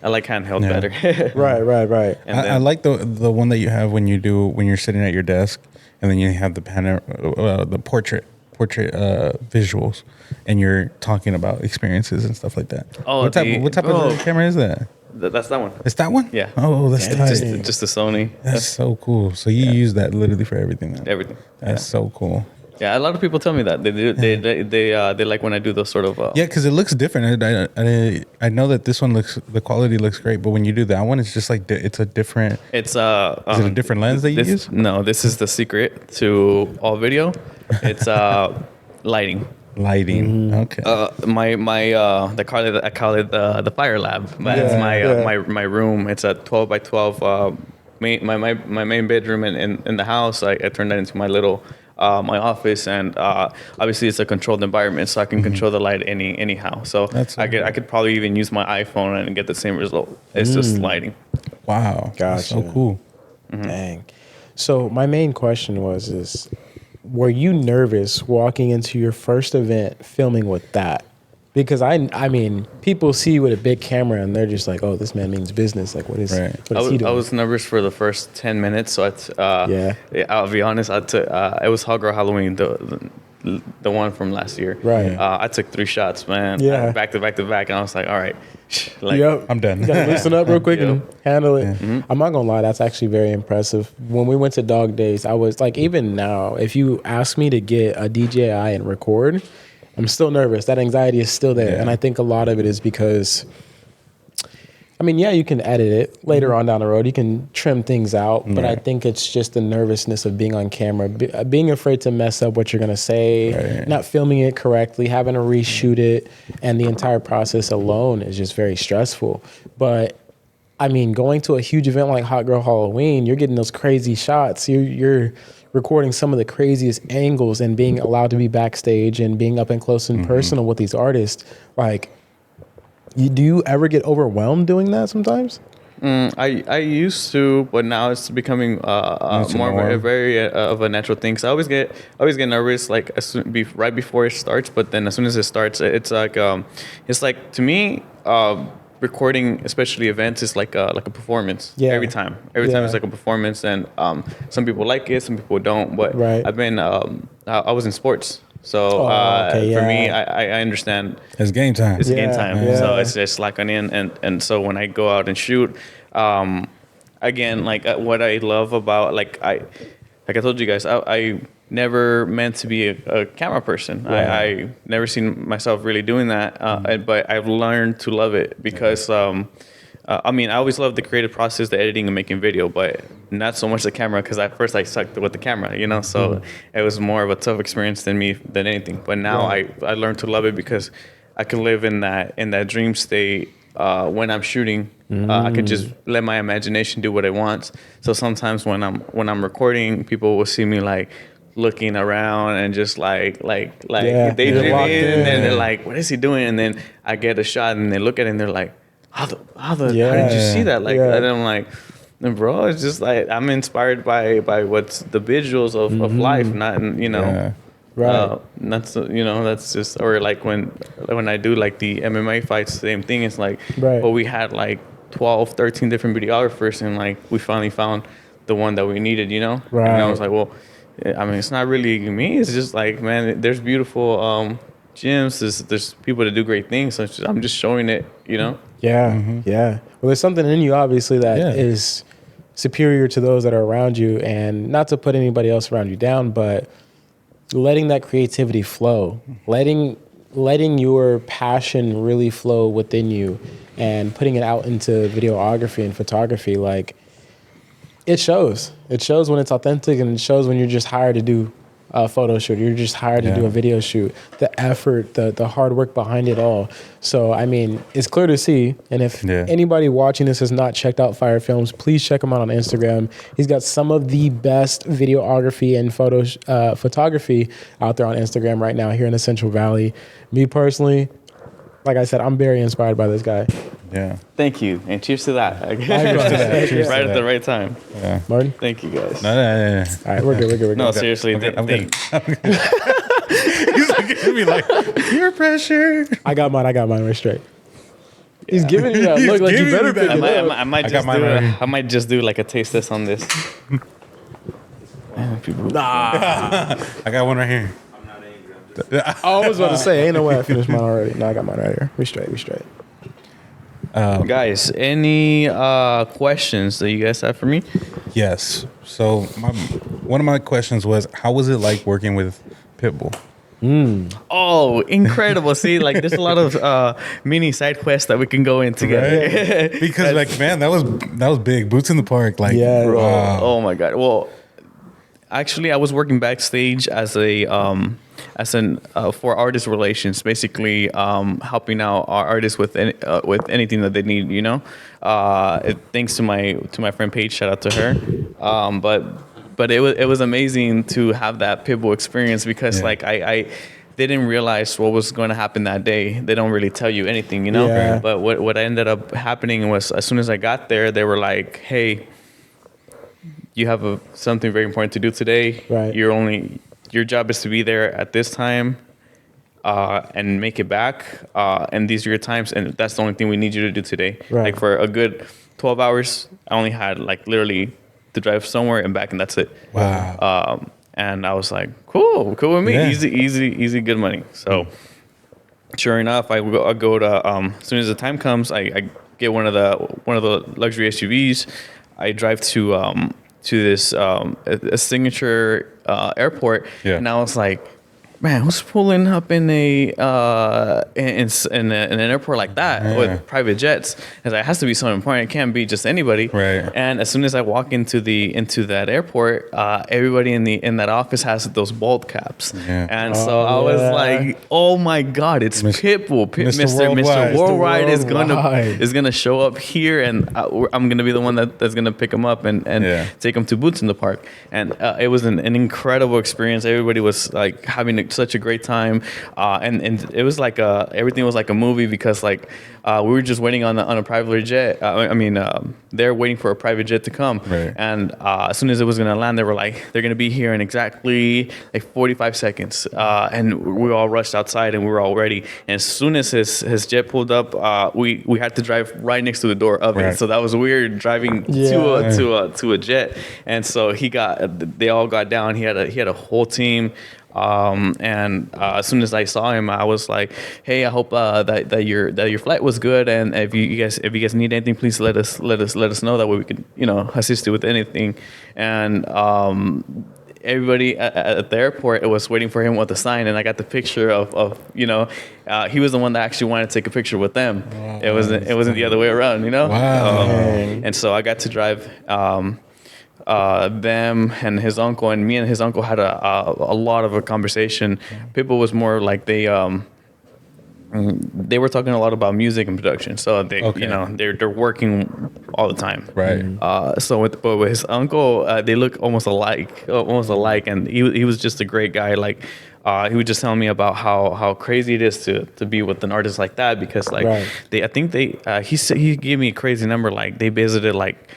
I like handheld better. Right. And I like the one that you have when you're sitting at your desk, and then you have the portrait visuals, and you're talking about experiences and stuff like that. What type of camera is that? That's that one. It's that one? Yeah. Oh, that's tight. Just a Sony. That's so cool. So you use that literally for everything then? Everything. That's so cool. Yeah, a lot of people tell me that they like when I do those sort of. Because it looks different. I know that this one the quality looks great, but when you do that one, it's just like it's a different. It's is it a different lens that you use? No, this is the secret to all video. It's lighting. Lighting. Okay. I call it the fire lab. That's my room. It's a 12 by 12. My main bedroom in the house. I turned that into my little my office, and obviously it's a controlled environment, so I can control the light anyhow. So I could probably even use my iPhone and get the same result. It's just lighting. Wow. Gotcha. That's so cool. Dang. So my main question is, were you nervous walking into your first event filming with that? Because I mean, people see you with a big camera and they're just like, oh, this man means business. Like, what is he doing? I was nervous for the first 10 minutes. So I'll be honest. It was Hot Girl Halloween, the one from last year. Right. I took 3 shots, man. Yeah. Back to back to back. And I was like, all right. I'm done. You gotta loosen up real quick and handle it. I'm not gonna lie, that's actually very impressive. When we went to Dog Days, I was like, even now, if you ask me to get a DJI and record, I'm still nervous. That anxiety is still there. And I think a lot of it is because, I mean, you can edit it later on down the road. You can trim things out. But I think it's just the nervousness of being on camera, being afraid to mess up what you're going to say, not filming it correctly, having to reshoot it. And the entire process alone is just very stressful. But, I mean, going to a huge event like Hot Girl Halloween, you're getting those crazy shots. You're recording some of the craziest angles and being allowed to be backstage and being up and close and personal with these artists. Like, do you ever get overwhelmed doing that sometimes? I used to, but now it's becoming more of a very of a natural thing. So I always get nervous like right before it starts, but then as soon as it starts, it's like to me. Recording, especially events, is like a performance. Yeah. Every time it's like a performance, and some people like it, some people don't. But I've been I was in sports, so for me, I understand. It's game time. It's game time. Yeah. So it's just like and so when I go out and shoot, again, like what I love about like I told you guys, I never meant to be a camera person. I never seen myself really doing that, but I've learned to love it because I mean, I always loved the creative process, the editing and making video, but not so much the camera because at first I sucked with the camera, you know. So it was more of a tough experience than anything. But now I learned to love it because I can live in that dream state when I'm shooting. I could just let my imagination do what it wants. So sometimes when I'm recording, people will see me like looking around and just like daydreaming, and they're like, "What is he doing?" And then I get a shot, and they look at it, and they're like, "How did you see that?" Like, and I'm like, "Bro, it's just like I'm inspired by what's the visuals of life, not you know." Yeah. Right. That's that's just, or like when I do like the MMA fights, same thing. It's like, but we had like 12, 13 different videographers, and like we finally found the one that we needed, you know. Right. And I was like, well, I mean, it's not really me. It's just like, man, there's beautiful gyms. There's people that do great things. So I'm just showing it, you know. Yeah, yeah. Well, there's something in you, obviously, that is superior to those that are around you, and not to put anybody else around you down, but letting that creativity flow, letting your passion really flow within you, and putting it out into videography and photography, like it shows. It shows when it's authentic, and it shows when you're just hired to do a photo shoot. You're just hired to do a video shoot. The effort, the hard work behind it all. So, I mean, it's clear to see. And if anybody watching this has not checked out Fyrfilms, please check him out on Instagram. He's got some of the best videography and photography out there on Instagram right now here in the Central Valley. Me personally, like I said, I'm very inspired by this guy. Yeah. Thank you. And cheers to that. Cheers right at the right time. Yeah. Martin? Thank you, guys. No. All right, we're good. No, seriously. I'm good. He's looking at me like, peer pressure. I got mine. We're straight. He's giving you that look like you better pick it up. I might just do like a taste test on this. Nah. I got one right here. I was about to say, ain't no way I finished mine already. No, I got mine right here. We straight. Guys, any questions that you guys have for me? Yes. So one of my questions was, how was it like working with Pitbull? Oh, incredible. See, like there's a lot of mini side quests that we can go in together. Right? Because like, man, that was big. Boots in the park. Like, bro. Wow. Oh my God. Well, actually, I was working backstage as for artist relations, basically helping out our artists with anything that they need. You know, thanks to my friend Paige, shout out to her. But it was amazing to have that Pitbull experience because like I didn't realize what was going to happen that day. They don't really tell you anything, you know. Yeah. But what ended up happening was, as soon as I got there, they were like, "Hey, you have something very important to do today. Right. Your job is to be there at this time and make it back. And these are your times, and that's the only thing we need you to do today." Right. Like for a good 12 hours, I only had like literally to drive somewhere and back, and that's it. Wow. And I was like, cool with me. Yeah. Easy, good money. So sure enough, I go to as soon as the time comes, I get one of the luxury SUVs. I drive to this a signature airport, and I was like, man, who's pulling up in in an airport like that with private jets? And it has to be something important. It can't be just anybody. Right. And as soon as I walk into that airport, everybody in that office has those bald caps. Yeah. And so I was like, oh my God, it's Pitbull. Mr. Worldwide is gonna show up here, and I'm gonna be the one that's gonna pick him up and take him to Boots in the Park. And it was an incredible experience. Everybody was like having such a great time, and it was like everything was like a movie because like we were just waiting on a private jet. They're waiting for a private jet to come, Right. and as soon as it was gonna land, they were like, they're gonna be here in exactly like 45 seconds, and we all rushed outside and we were all ready. And as soon as his jet pulled up, we had to drive right next to the door of Right. it. So that was weird driving to a jet. And so they all got down. He had a whole team. And as soon as I saw him, I was like, "Hey, I hope that your flight was good. And if you guys need anything, please let us know. That way we could assist you with anything." And everybody at the airport was waiting for him with a sign, and I got the picture of he was the one that actually wanted to take a picture with them. Wow. It wasn't the other way around, Wow. And so I got to drive them and his uncle, and me and his uncle had a lot of a conversation. Pitbull was more like they were talking a lot about music and production, so they're working all the time. Right. So with his uncle, they look almost alike, and he was just a great guy. Like he was just telling me about how crazy it is to be with an artist like that, because like he gave me a crazy number, like they visited like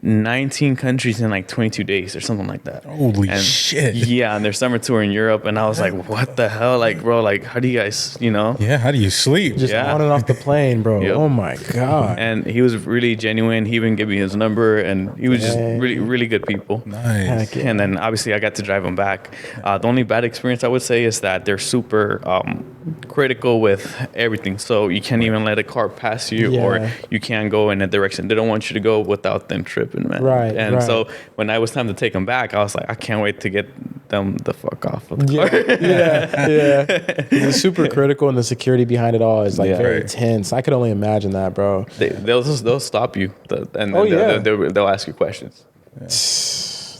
19 countries in like 22 days or something like that. Holy shit. Yeah, and their summer tour in Europe, and I was like, what the hell? Like, bro, like how do you guys, Yeah, how do you sleep? Just on and off the plane, bro. Yep. Oh my god. And he was really genuine. He even gave me his number, and he was just really, really good people. Nice. Heck yeah. And then obviously I got to drive him back. The only bad experience I would say is that they're super critical with everything. So you can't even let a car pass you, or you can't go in a direction they don't want you to go without them tripping, man. Right. And right. so when I was time to take them back, I was like, I can't wait to get them the fuck off of the car. yeah. It's super critical, and the security behind it all is like very Right. tense. I could only imagine that, bro. They'll stop you, and they'll ask you questions.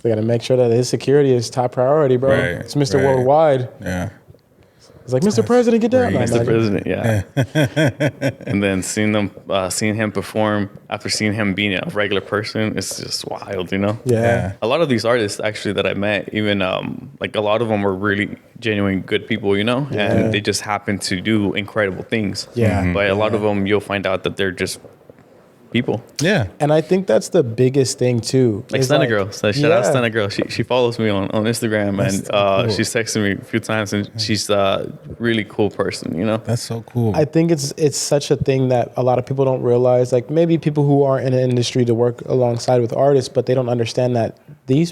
They got to make sure that his security is top priority, bro. Right, It's Mr. right. Worldwide. Yeah. It's like, Mr. President, get down. Right. No, Mr. no, President, yeah. And then seeing him perform after seeing him being a regular person, it's just wild, Yeah. A lot of these artists actually that I met, even like a lot of them were really genuine good people, and they just happen to do incredible things. Yeah. But a lot of them, you'll find out that they're just people. Yeah. And I think that's the biggest thing too. Like is Stunna Girl. So shout out Stunna Girl. She follows me on Instagram, and cool. she's texted me a few times, and she's a really cool person, That's so cool. I think it's such a thing that a lot of people don't realize. Like maybe people who aren't in the industry to work alongside with artists, but they don't understand that these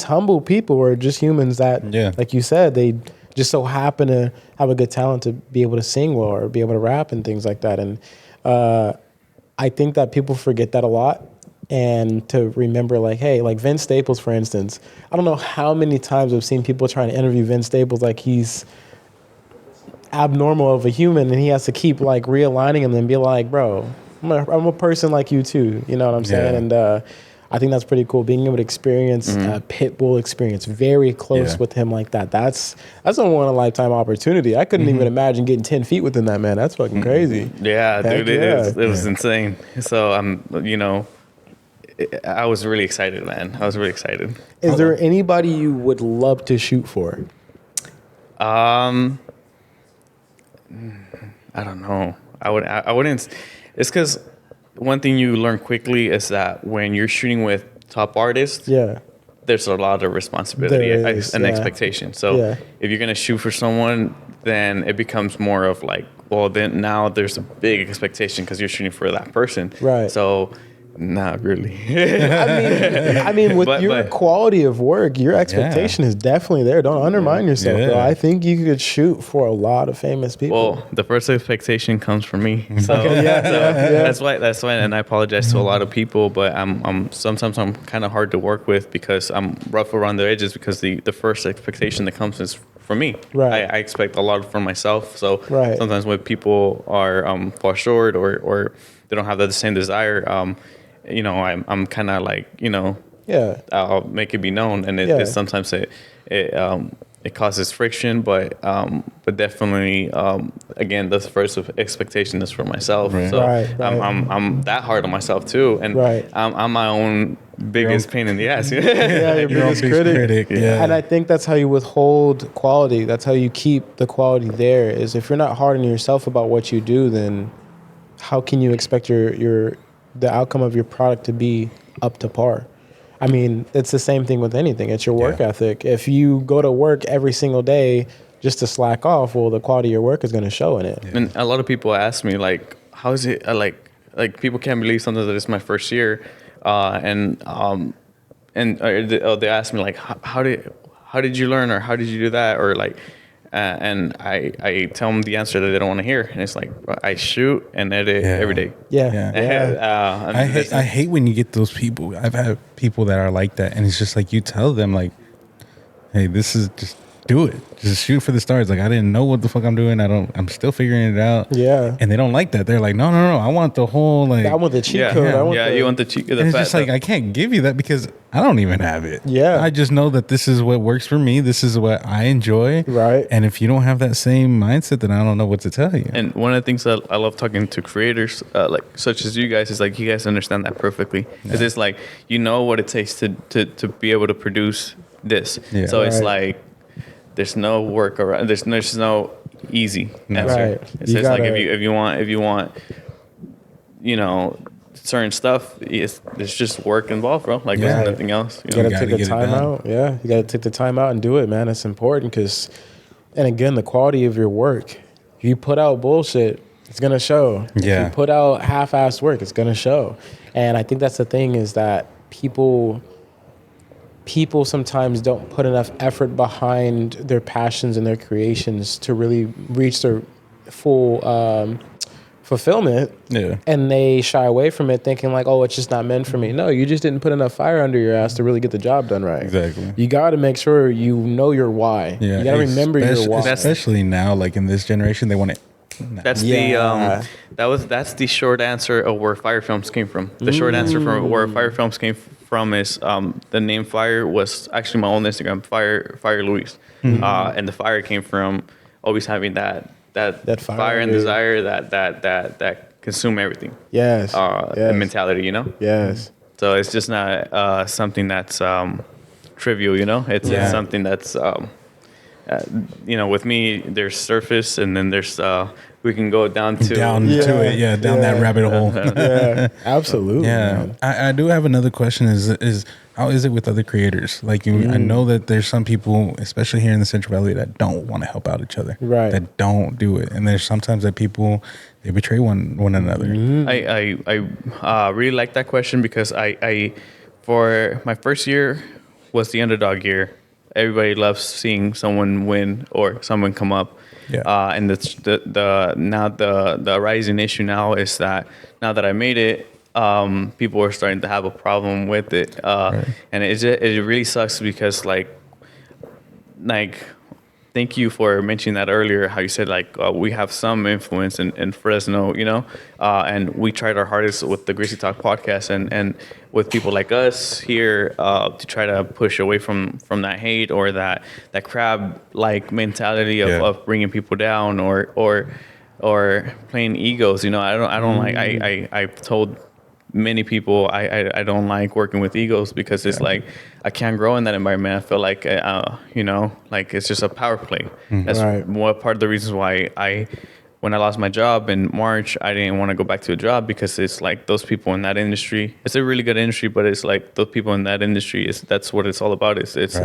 humble people are just humans that, like you said, they just so happen to have a good talent to be able to sing well or be able to rap and things like that. And I think that people forget that a lot, and to remember, like, hey, like Vince Staples, for instance, I don't know how many times I've seen people trying to interview Vince Staples like he's abnormal of a human, and he has to keep like realigning him and be like, bro, I'm a person like you too. You know what I'm saying? And I think that's pretty cool. Being able to experience Pitbull experience very close with him like that. That's a one in a lifetime opportunity. I couldn't even imagine getting 10 feet within that, man. That's fucking crazy. Yeah, Heck dude, it was insane. So I was really excited, man. I was really excited. Is there anybody you would love to shoot for? I don't know. I wouldn't. It's because one thing you learn quickly is that when you're shooting with top artists, there's a lot of responsibility and expectation. So if you're gonna shoot for someone, then it becomes more of like, well, then now there's a big expectation because you're shooting for that person. Right. So not really. I mean, with your quality of work, your expectation is definitely there. Don't undermine yourself, bro. I think you could shoot for a lot of famous people. Well, the first expectation comes from me. So, that's why, and I apologize to a lot of people, but sometimes I'm kind of hard to work with because I'm rough around the edges because the first expectation that comes is from me. Right. I expect a lot from myself. So sometimes when people are fall short or they don't have the same desire, I'm kind of like, I'll make it be known, and it sometimes it it causes friction, but definitely again, the first expectation is for myself. Right. So Right. I'm that hard on myself too, and Right. I'm my own biggest pain in the ass. Yeah, your Your own biggest biggest critic. yeah. And I think that's how you withhold quality. That's how you keep the quality there. Is if you're not hard on yourself about what you do, then how can you expect the outcome of your product to be up to par? I mean, it's the same thing with anything. It's your work ethic. If you go to work every single day just to slack off, well, the quality of your work is going to show in it. Yeah. And a lot of people ask me, like, how is it, like people can't believe something that it's my first year. And they ask me, like, how did you learn, or how did you do that? Or like, and I tell them the answer that they don't want to hear. And it's like, I shoot and edit every day. Yeah. I hate when you get those people. I've had people that are like that, and it's just like you tell them, like, hey, this is just do it. Just shoot for the stars. Like, I didn't know what the fuck I'm doing. I'm still figuring it out. Yeah. And they don't like that. They're like, no. I want the whole, like, I want the cheat code. You want the cheat code. And it's just like, I can't give you that because I don't even have it. Yeah. I just know that this is what works for me. This is what I enjoy. Right. And if you don't have that same mindset, then I don't know what to tell you. And one of the things that I love talking to creators, like such as you guys, is like, you guys understand that perfectly. Because it's like, you know what it takes to be able to produce this. Yeah. So it's like, there's no work around. There's no easy answer. Right. It's just like, if you want, you know, certain stuff, there's just work involved, bro. Like, there's nothing else. You gotta take the time out. Yeah, you gotta take the time out and do it, man. It's important because, and again, the quality of your work. If you put out bullshit, it's gonna show. Yeah. If you put out half-assed work, it's gonna show. And I think that's the thing, is that people sometimes don't put enough effort behind their passions and their creations to really reach their full fulfillment. Yeah. And they shy away from it thinking like, oh, it's just not meant for me. No, you just didn't put enough fire under your ass to really get the job done right. Exactly. You got to make sure you know your why. Yeah. You got to remember your why. Especially now, like in this generation, they want it. That's that's the short answer of where Fyrfilms came from. The short answer from where Fyrfilms came from is the name Fire was actually my own Instagram, Fire Luis, and the fire came from always having that fire and desire that consume everything. Yes. Mentality, you know. Yes. So it's just not something that's trivial, you know. It's something that's you know, with me, there's surface, and then there's we can go down to that rabbit hole. Yeah, absolutely. Yeah, I do have another question. Is how is it with other creators? Like, I know that there's some people, especially here in the Central Valley, that don't want to help out each other. Right. That don't do it, and there's sometimes that people, they betray one another. I really like that question because I for my first year was the underdog year. Everybody loves seeing someone win or someone come up. Yeah. And the rising issue now is that now that I made it, people are starting to have a problem with it. And it really sucks because like thank you for mentioning that earlier, how you said like we have some influence in Fresno, you know, and we tried our hardest with the Greasy Talk podcast and with people like us here to try to push away from that hate or that crab like mentality of bringing people down or playing egos. You know, I don't like I've told many people I don't like working with egos because it's like I can't grow in that environment. I feel like you know, like it's just a power play. That's one part of the reasons why when I lost my job in March, I didn't want to go back to a job because it's like those people in that industry. It's a really good industry, but it's like those people in that industry that's what it's all about. It's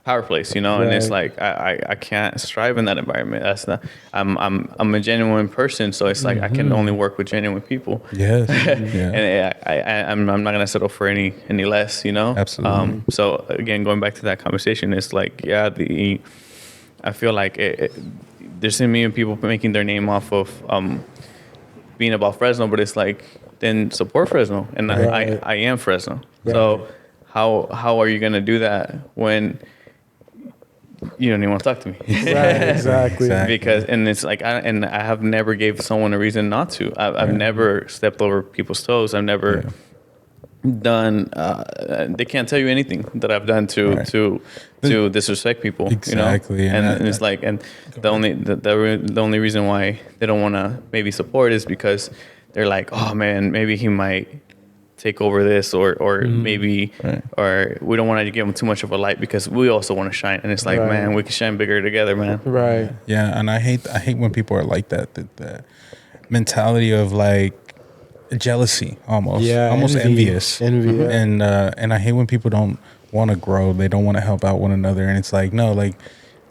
power plays, you know, and it's like I can't strive in that environment. That's not. I'm a genuine person, so it's like I can only work with genuine people. Yes. And I'm not gonna settle for any less, you know. Absolutely. So again, going back to that conversation, it's like I feel like there's so many people making their name off of being about Fresno, but it's like, then support Fresno, and I am Fresno. Right. So how are you gonna do that when you don't even want to talk to me? Right, exactly. Because it's like I have never gave someone a reason not to. I've never stepped over people's toes. I've never done. They can't tell you anything that I've done to disrespect people. Exactly. You know? And it's like, and the only reason why they don't want to maybe support is because they're like, oh man, maybe he might take over this, or maybe, or we don't want to give him too much of a light because we also want to shine. And it's like, man, we can shine bigger together, man. Right. Yeah, and I hate when people are like that. The mentality of like jealousy, almost envious. And I hate when people don't want to grow. They don't want to help out one another, and it's like, no, like,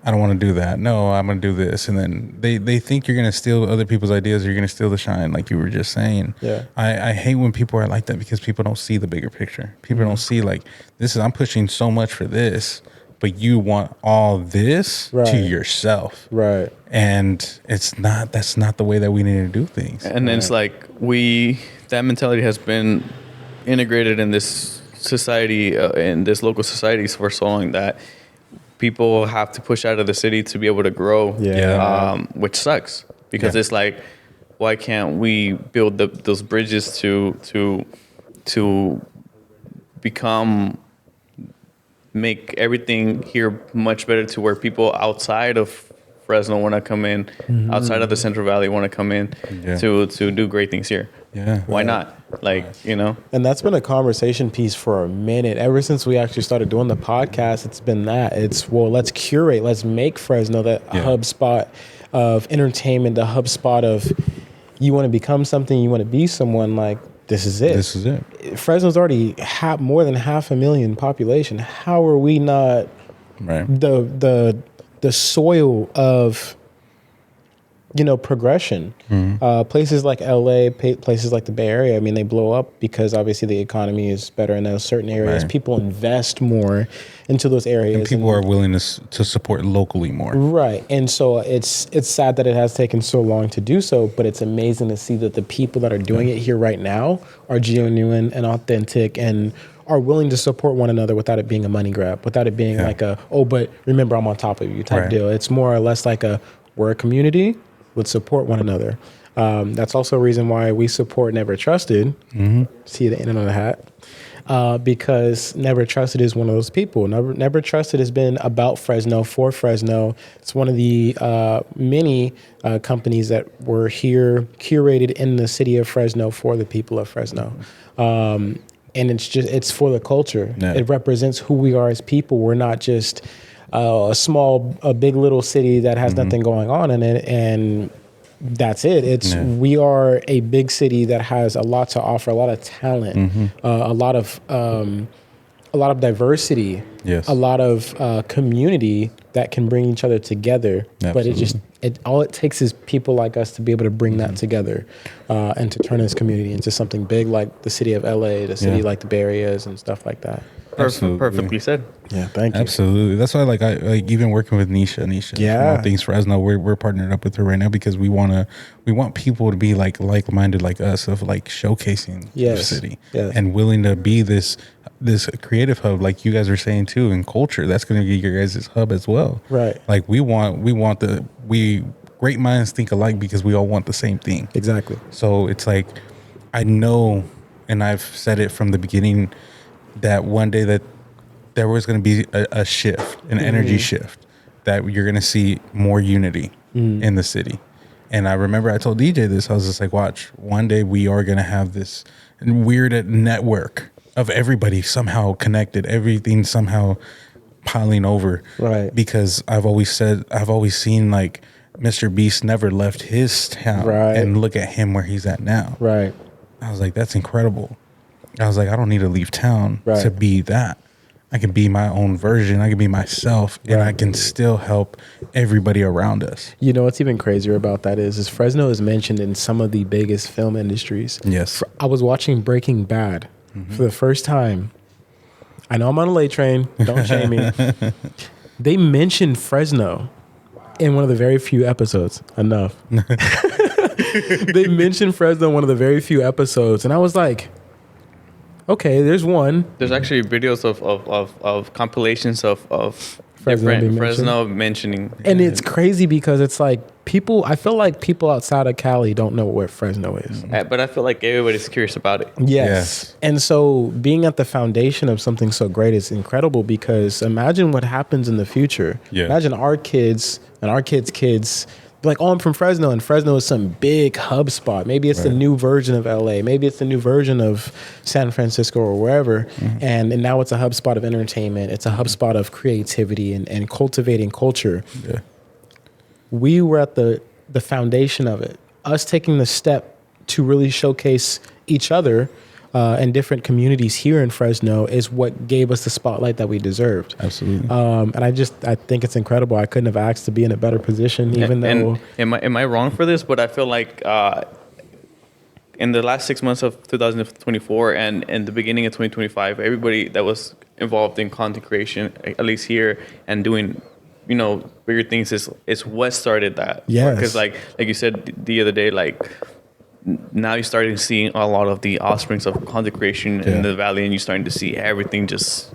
I don't want to do that. No, I'm going to do this. And then they think you're going to steal other people's ideas, or you're going to steal the shine, like you were just saying. Yeah. I hate when people are like that because people don't see the bigger picture. People don't see, like, I'm pushing so much for this, but you want all this to yourself. Right. And that's not the way that we need to do things. And then it's like that mentality has been integrated in this society, in this local societies for so long that people have to push out of the city to be able to grow, which sucks because it's like, why can't we build those bridges to make everything here much better, to where people outside of Fresno want to come in, outside of the Central Valley want to come in to do great things here. Yeah. Why not? Like, you know? And that's been a conversation piece for a minute. Ever since we actually started doing the podcast, it's been that. It's, well, let's curate, let's make Fresno that hub spot of entertainment, the hub spot of, you want to become something, you want to be someone, like, this is it. This is it. Fresno's already more than 500,000 population. How are we not the soil of, progression? Places like LA, places like the Bay Area, I mean, they blow up because obviously the economy is better in those certain areas. People invest more into those areas. And people are willing to support locally more. Right. And so it's sad that it has taken so long to do so, but it's amazing to see that the people that are doing it here right now are genuine and authentic and are willing to support one another without it being a money grab, without it being like but remember, I'm on top of you type deal. It's more or less like we're a community, let's support one another. That's also a reason why we support Never Trusted. See the end of the hat. Because Never Trusted is one of those people. Never Trusted has been about Fresno, for Fresno. It's one of the many companies that were here, curated in the city of Fresno for the people of Fresno. And it's for the culture. Yeah. It represents who we are as people. We're not just a big little city that has nothing going on in it, and that's it. We are a big city that has a lot to offer, a lot of talent, a lot of diversity, a lot of community that can bring each other together. Absolutely. But all it takes is people like us to be able to bring that together and to turn this community into something big, like the city of LA, the city like the Bay Areas and stuff like that. Perfectly said. Yeah, thank you. Absolutely. That's why, I even working with Nisha. From Things Fresno, we're partnered up with her right now because we want people to be like-minded like us, of like showcasing the city and willing to be this creative hub, like you guys are saying too, and culture. That's going to be your guys' hub as well. Right. Like we great minds think alike because we all want the same thing. Exactly. So it's like, I know, and I've said it from the beginning, that one day that there was going to be a shift, an energy shift, that you're going to see more unity in the city. And I remember I told DJ this, I was just like, watch, one day we are going to have this weird network of everybody somehow connected, everything somehow piling over. Right. Because I've always seen like Mr. Beast never left his town. Right. And look at him where he's at now. Right. I was like, that's incredible. I was like, I don't need to leave town to be that. I can be my own version. I can be myself, and I can still help everybody around us. You know what's even crazier about that is Fresno is mentioned in some of the biggest film industries. Yes. I was watching Breaking Bad for the first time. I know I'm on a late train. Don't shame me. They mentioned Fresno in one of the very few episodes. Enough. They mentioned Fresno in one of the very few episodes, and I was like, okay, there's one. There's actually videos of compilations of different Fresno mentioning. And it's crazy because it's like I feel like people outside of Cali don't know where Fresno is. But I feel like everybody's curious about it. Yes. And so being at the foundation of something so great is incredible, because imagine what happens in the future. Yeah. Imagine our kids and our kids' kids be like, oh, I'm from Fresno, and Fresno is some big hub spot. Maybe it's the new version of LA. Maybe it's the new version of San Francisco or wherever. And now it's a hub spot of entertainment. It's a hub spot of creativity and cultivating culture. Yeah. We were at the foundation of it. Us taking the step to really showcase each other and different communities here in Fresno is what gave us the spotlight that we deserved. Absolutely. And I think it's incredible. I couldn't have asked to be in a better position, even though. And am I wrong for this? But I feel like in the last 6 months of 2024 and the beginning of 2025, everybody that was involved in content creation, at least here, and doing, bigger things is what started that. Yes. Because like you said the other day, like, now you're starting to see a lot of the offsprings of content creation in the valley, and you're starting to see everything just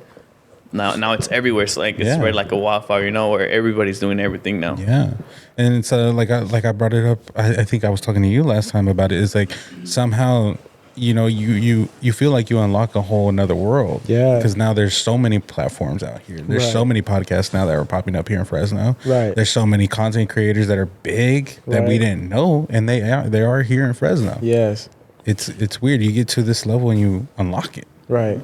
now it's everywhere. It's like it's spread like a wildfire, where everybody's doing everything now. Yeah, and it's like I brought it up. I think I was talking to you last time about it. It's like somehow you feel like you unlock a whole another world. Yeah. Because now there's so many platforms out here. There's so many podcasts now that are popping up here in Fresno. Right. There's so many content creators that are big that we didn't know, and they are here in Fresno. Yes. It's weird. You get to this level and you unlock it. Right.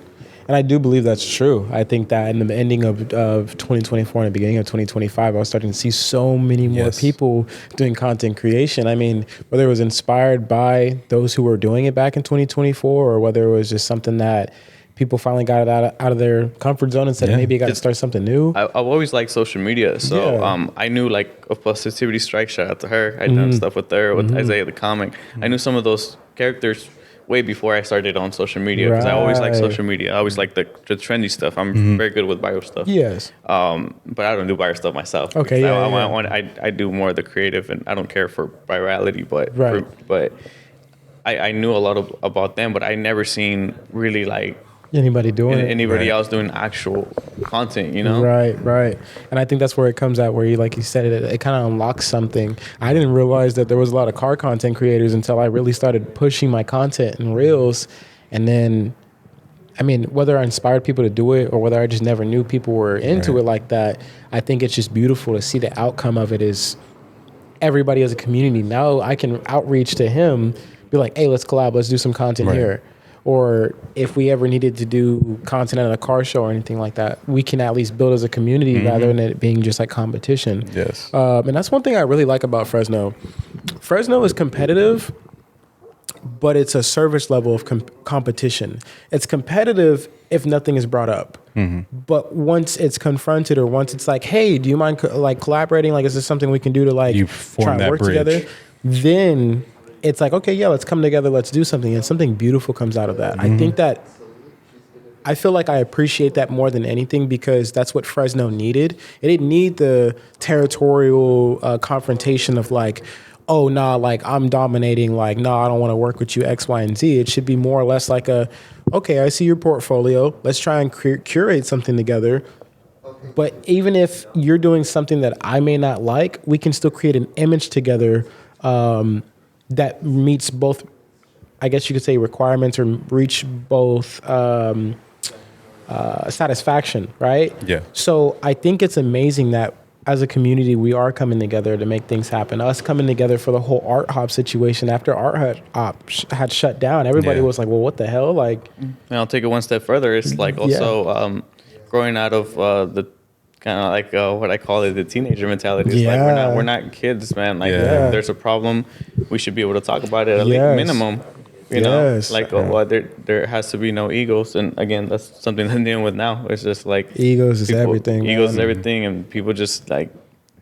And I do believe that's true. I think that in the ending of 2024 and the beginning of 2025, I was starting to see so many more people doing content creation. I mean, whether it was inspired by those who were doing it back in 2024, or whether it was just something that people finally got it out of their comfort zone and said, maybe I got to start something new. I've always liked social media. So I knew like of Positivity Strike, shout out to her. I'd done stuff with her, with Isaiah the comic. I knew some of those characters way before I started on social media, because I always like social media. I always like the trendy stuff. I'm very good with viral stuff. Yes. But I don't do viral stuff myself. Okay. I do more of the creative, and I don't care for virality. But I knew a lot about them, but I never seen really like anybody doing it. Anybody else doing actual content, Right. And I think that's where it comes out, where like you said, it kind of unlocks something. I didn't realize that there was a lot of car content creators until I really started pushing my content in Reels. And then, I mean, whether I inspired people to do it or whether I just never knew people were into it like that, I think it's just beautiful to see the outcome of it is everybody as a community. Now I can outreach to him, be like, hey, let's collab, let's do some content here. Or if we ever needed to do content at a car show or anything like that, we can at least build as a community rather than it being just like competition. Yes. And that's one thing I really like about Fresno. Fresno is competitive, but it's a service level of competition. It's competitive if nothing is brought up. But once it's confronted, or once it's like, hey, do you mind collaborating? Like, is this something we can do to like try and work together? Then it's like, okay, yeah, let's come together, let's do something. And something beautiful comes out of that. I think that, I feel like I appreciate that more than anything, because that's what Fresno needed. It didn't need the territorial confrontation of like, oh, nah, like I'm dominating, like, nah, I don't want to work with you, X, Y, and Z. It should be more or less like okay, I see your portfolio. Let's try and curate something together. But even if you're doing something that I may not like, we can still create an image together that meets both, I guess you could say, requirements, or reach both satisfaction, right? Yeah. So I think it's amazing that as a community, we are coming together to make things happen. Us coming together for the whole Art Hop situation. After Art Hop had shut down, everybody was like, well, what the hell? Like, and I'll take it one step further. It's like also growing out of the kind of like what I call it, the teenager mentality. It's like we're not kids, man. Like if there's a problem, we should be able to talk about it at least minimum. You know, like there has to be no egos, and again, that's something I'm dealing with now. It's just like egos is everything. Egos is everything, and people just like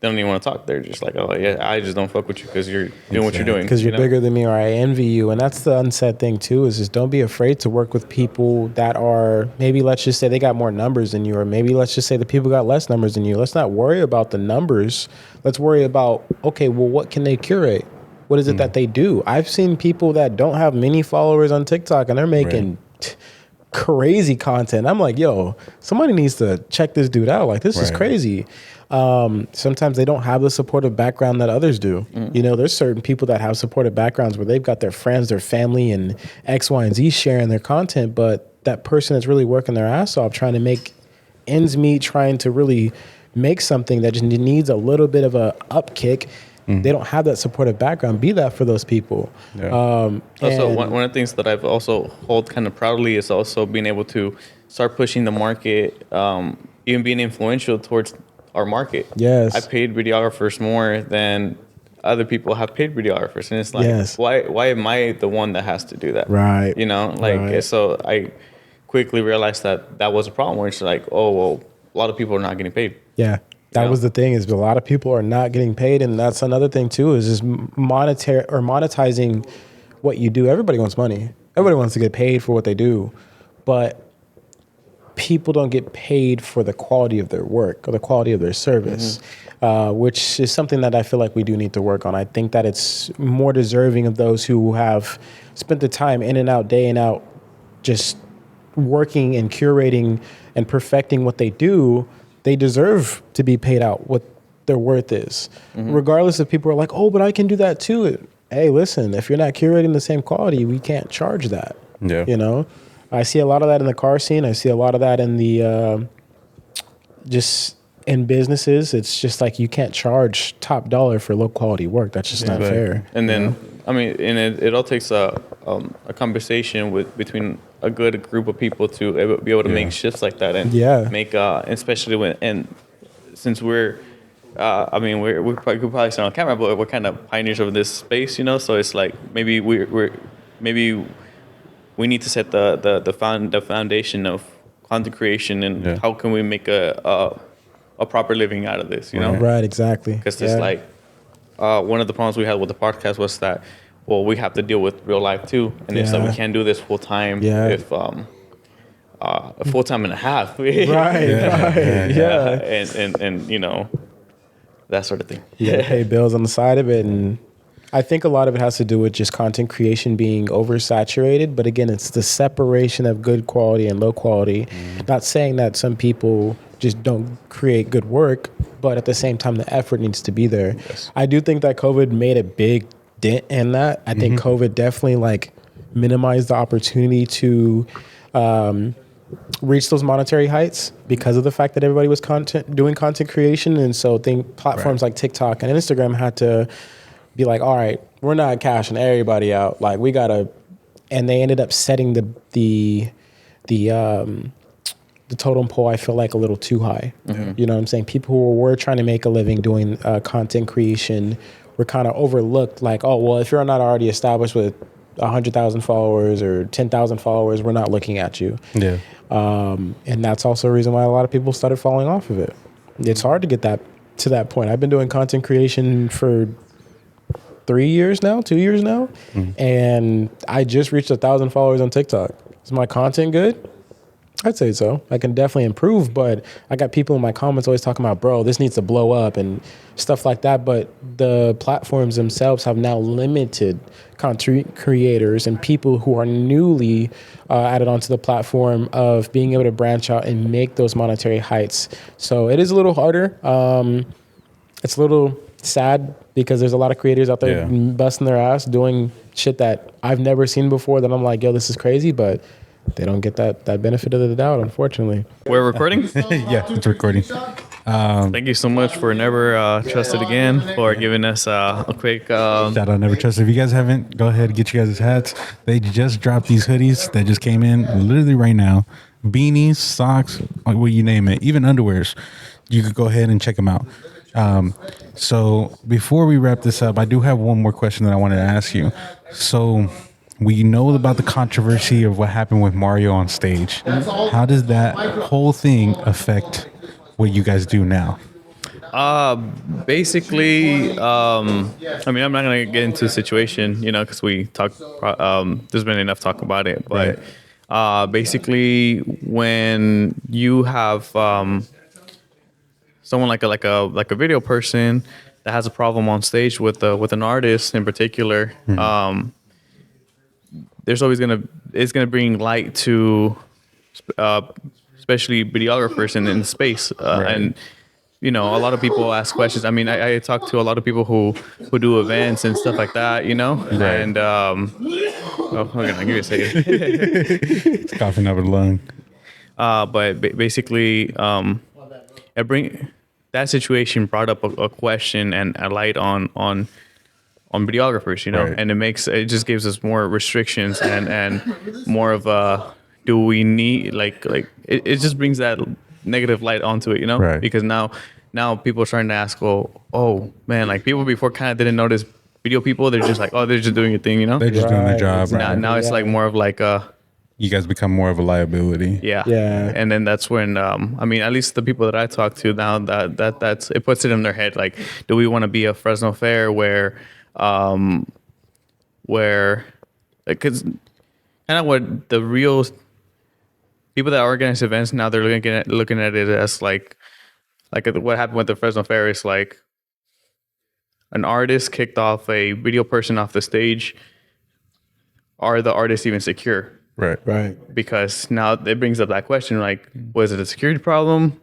they don't even want to talk. They're just like, oh yeah, I just don't fuck with you because you're doing what you're doing. Because you're bigger than me, or I envy you. And that's the unsaid thing too, is just don't be afraid to work with people that are, maybe let's just say they got more numbers than you, or maybe let's just say the people got less numbers than you. Let's not worry about the numbers. Let's worry about, okay, well, what can they curate? What is it that they do? I've seen people that don't have many followers on TikTok and they're making crazy content. I'm like, yo, somebody needs to check this dude out. Like, this is crazy. sometimes they don't have the supportive background that others do. You know, there's certain people that have supportive backgrounds where they've got their friends, their family, and X, Y, and Z sharing their content, but that person is really working their ass off trying to make ends meet, trying to really make something that just needs a little bit of a upkick. They don't have that supportive background. Be that for those people. Yeah. Also, one of the things that I've also hold kind of proudly is also being able to start pushing the market, even being influential towards our market. Yes. I paid videographers more than other people have paid videographers, and it's like, Yes. why am I the one that has to do that? Right. You know, like Right. so I quickly realized that was a problem. Where it's like, oh well, a lot of people are not getting paid. Yeah. That Yeah. was the thing, is a lot of people are not getting paid. And that's another thing too, is just monetizing what you do. Everybody wants money. Everybody wants to get paid for what they do. But people don't get paid for the quality of their work or the quality of their service, which is something that I feel like we do need to work on. I think that it's more deserving of those who have spent the time in and out, day and out, just working and curating and perfecting what they do. They deserve to be paid out what their worth is, regardless if people are like, oh, but I can do that too. Hey, listen, if you're not curating the same quality, we can't charge that. Yeah. You know, I see a lot of that in the car scene. I see a lot of that in the just in businesses. It's just like you can't charge top dollar for low quality work. That's just not fair. And then, I mean, and it all takes a conversation between a good group of people to be able to make shifts like that and make, especially when, and since we're, I mean, we could probably say on camera, but we're kind of pioneers of this space, you know. So it's like maybe maybe we need to set the foundation of content creation and how can we make a proper living out of this, you know? Right, exactly. Because it's like one of the problems we had with the podcast was that, well, we have to deal with real life too, and it's like we can't do this full time. If a full time and a half, and you know, that sort of thing. You gotta pay bills on the side of it, and I think a lot of it has to do with just content creation being oversaturated. But again, it's the separation of good quality and low quality. Not saying that some people just don't create good work, but at the same time, the effort needs to be there. Yes. I do think that COVID made a big dent in that. I think COVID definitely like minimized the opportunity to reach those monetary heights because of the fact that everybody was doing content creation. And so platforms like TikTok and Instagram had to be like, all right, we're not cashing everybody out. Like we gotta, and they ended up setting the totem pole, I feel like, a little too high. You know what I'm saying? People who were trying to make a living doing content creation were kind of overlooked. Like, oh, well, if you're not already established with 100,000 followers or 10,000 followers, we're not looking at you. Yeah. And that's also a reason why a lot of people started falling off of it. It's hard to get to that point. I've been doing content creation for 2 years now, and I just reached 1,000 followers on TikTok. Is my content good? I'd say so. I can definitely improve, but I got people in my comments always talking about, bro, this needs to blow up and stuff like that. But the platforms themselves have now limited content creators and people who are newly added onto the platform of being able to branch out and make those monetary heights. So it is a little harder. It's a little sad because there's a lot of creators out there busting their ass doing shit that I've never seen before that I'm like, yo, this is crazy, but they don't get that benefit of the doubt, unfortunately. We're recording? Yeah, it's recording. Thank you so much for Never Trusted Again, for giving us a quick... Shout out Never Trusted. If you guys haven't, go ahead and get you guys' hats. They just dropped these hoodies that just came in literally right now. Beanies, socks, what you name it, even underwears. You could go ahead and check them out. So before we wrap this up, I do have one more question that I wanted to ask you. So we know about the controversy of what happened with Mario on stage. How does that whole thing affect what you guys do now? Basically, I mean, I'm not going to get into the situation, you know, because we talked, there's been enough talk about it. But basically, when you have someone like a video person that has a problem on stage with an artist in particular, there's always it's gonna bring light to especially videographers in the space, and you know, a lot of people ask questions. I mean, I talk to a lot of people who do events and stuff like that, you know, Right. and oh, hold on, give me a second. It's coughing up a lung. But basically, it bring that situation brought up a question and a light on videographers, you know, Right. and it just gives us more restrictions and more of a, do we need it just brings that negative light onto it, you know, Right. because now people are starting to ask, oh man, like people before kind of didn't notice video people. They're just like, oh, they're just doing a thing, you know. They're just doing their Right, job. exactly. Right. Now it's like more of like You guys become more of a liability. yeah. Yeah. And then that's when I mean, at least the people that I talk to now, that's it puts it in their head, like, do we want to be a Fresno fair where because kind of what the real people that organize events now, they're looking at it as like what happened with the Fresno fair is like an artist kicked off a video person off the stage. Are the artists even secure? Right. Right. Because now it brings up that question, like, was it a security problem?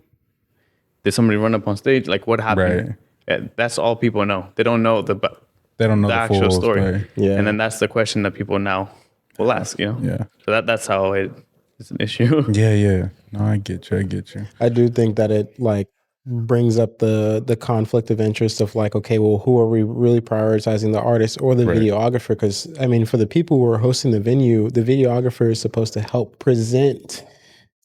Did somebody run up on stage? Like, what happened? And that's all people know. They don't know They don't know the the actual full story. Yeah. And then that's the question that people now will ask, you know? Yeah. So that's how it's an issue. Yeah, yeah. No, I get you. I do think that it like brings up the conflict of interest of like, okay, well, who are we really prioritizing, the artist or the Right. videographer? Because I mean, for the people who are hosting the venue, the videographer is supposed to help present,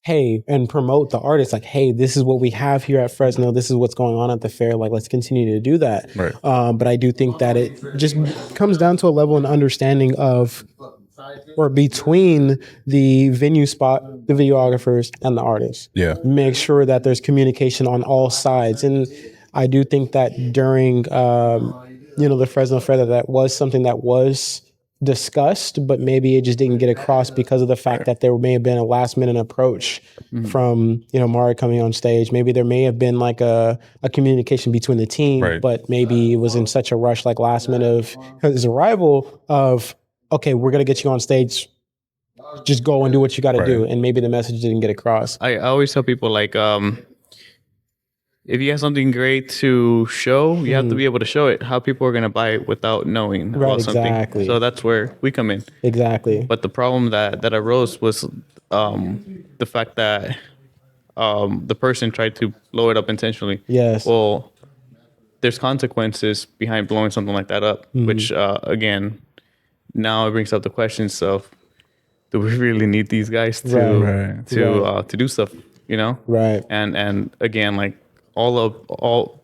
hey, and promote the artist. Like, hey, this is what we have here at Fresno. This is what's going on at the fair. Like, let's continue to do that. Right. But I do think that it just comes down to a level and understanding of, or between the venue spot, the videographers, and the artists. Yeah. Make sure that there's communication on all sides. And I do think that during, the Fresno Fair, that was something that was discussed, but maybe it just didn't get across because of the fact that there may have been a last minute approach from, Mario coming on stage. Maybe there may have been like a communication between the team, Right. but maybe it was in such a rush, like last minute of his arrival of, okay, we're going to get you on stage. Just go and do what you got to do. And maybe the message didn't get across. I always tell people, like, if you have something great to show, you have to be able to show it. How people are going to buy it without knowing Right, about something. exactly. So that's where we come in. Exactly. But the problem that arose was the fact that the person tried to blow it up intentionally. Yes. Well, there's consequences behind blowing something like that up, which again, now it brings up the questions of, do we really need these guys to Right. to do stuff, you know? Right. And again, like all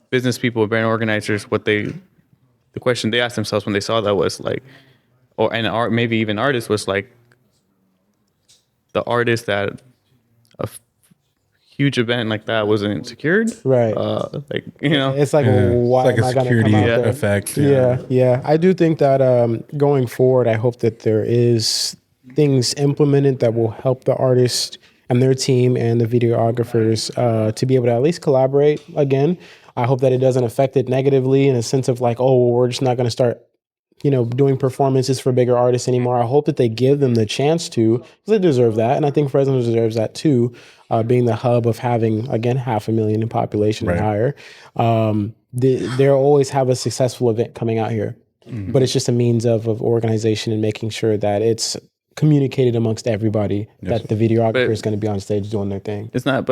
business people, brand organizers, the question they asked themselves when they saw that was like, maybe even artists, was like, the artist that a huge event like that wasn't secured, Right. like, you know, It's like, Yeah. why It's like am a I going to security come out there? effect. Yeah. I do think that going forward, I hope that there is things implemented that will help the artist and their team and the videographers to be able to at least collaborate again. I hope that it doesn't affect it negatively in a sense of like, oh, well, we're just not going to start, doing performances for bigger artists anymore. I hope that they give them the chance to, because they deserve that. And I think Fresno deserves that too, being the hub of having, again, 500,000 in population and higher. They'll always have a successful event coming out here. But it's just a means of organization and making sure that it's communicated amongst everybody that the videographer is going to be on stage doing their thing. it's not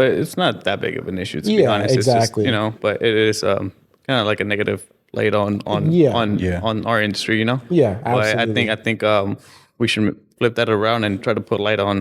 that big of an issue, to be honest. Exactly. It's just, but it is kind of like a negative light on our industry, Yeah, But absolutely. I think we should flip that around and try to put light on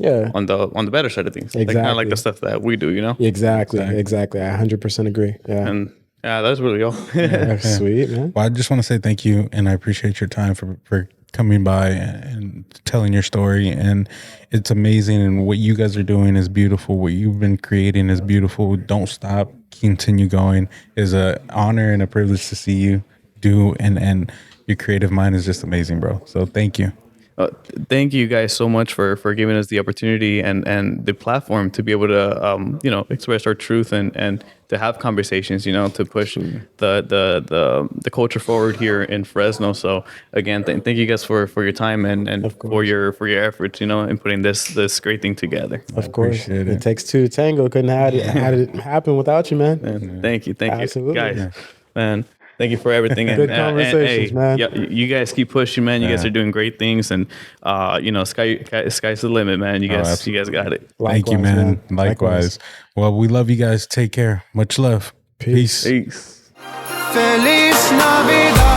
the better side of things. Like, kind of like Exactly. the stuff that we do, Exactly. I 100% agree. Yeah. And yeah, that's really all. That's sweet, man. Well, I just want to say thank you, and I appreciate your time for coming by and telling your story. And it's amazing, and what you guys are doing is beautiful. What you've been creating is beautiful. Don't stop. Continue going. It's an honor and a privilege to see you do, and your creative mind is just amazing, bro. So thank you. Thank you guys so much for giving us the opportunity and the platform to be able to express our truth and to have conversations, to push the culture forward here in Fresno. So again, thank you guys for your time and for your efforts, in putting this great thing together. Of course, appreciate it. it takes two to tango. Couldn't have had it happen without you, man. And thank you, Absolutely. guys, man. Thank you for everything. Good conversations, man. Yeah, you guys keep pushing, man. You guys are doing great things, and sky's the limit, man. You guys got it. Thank you, Likewise, man. Likewise. Well, we love you guys. Take care. Much love. Peace. Peace. Feliz Navidad.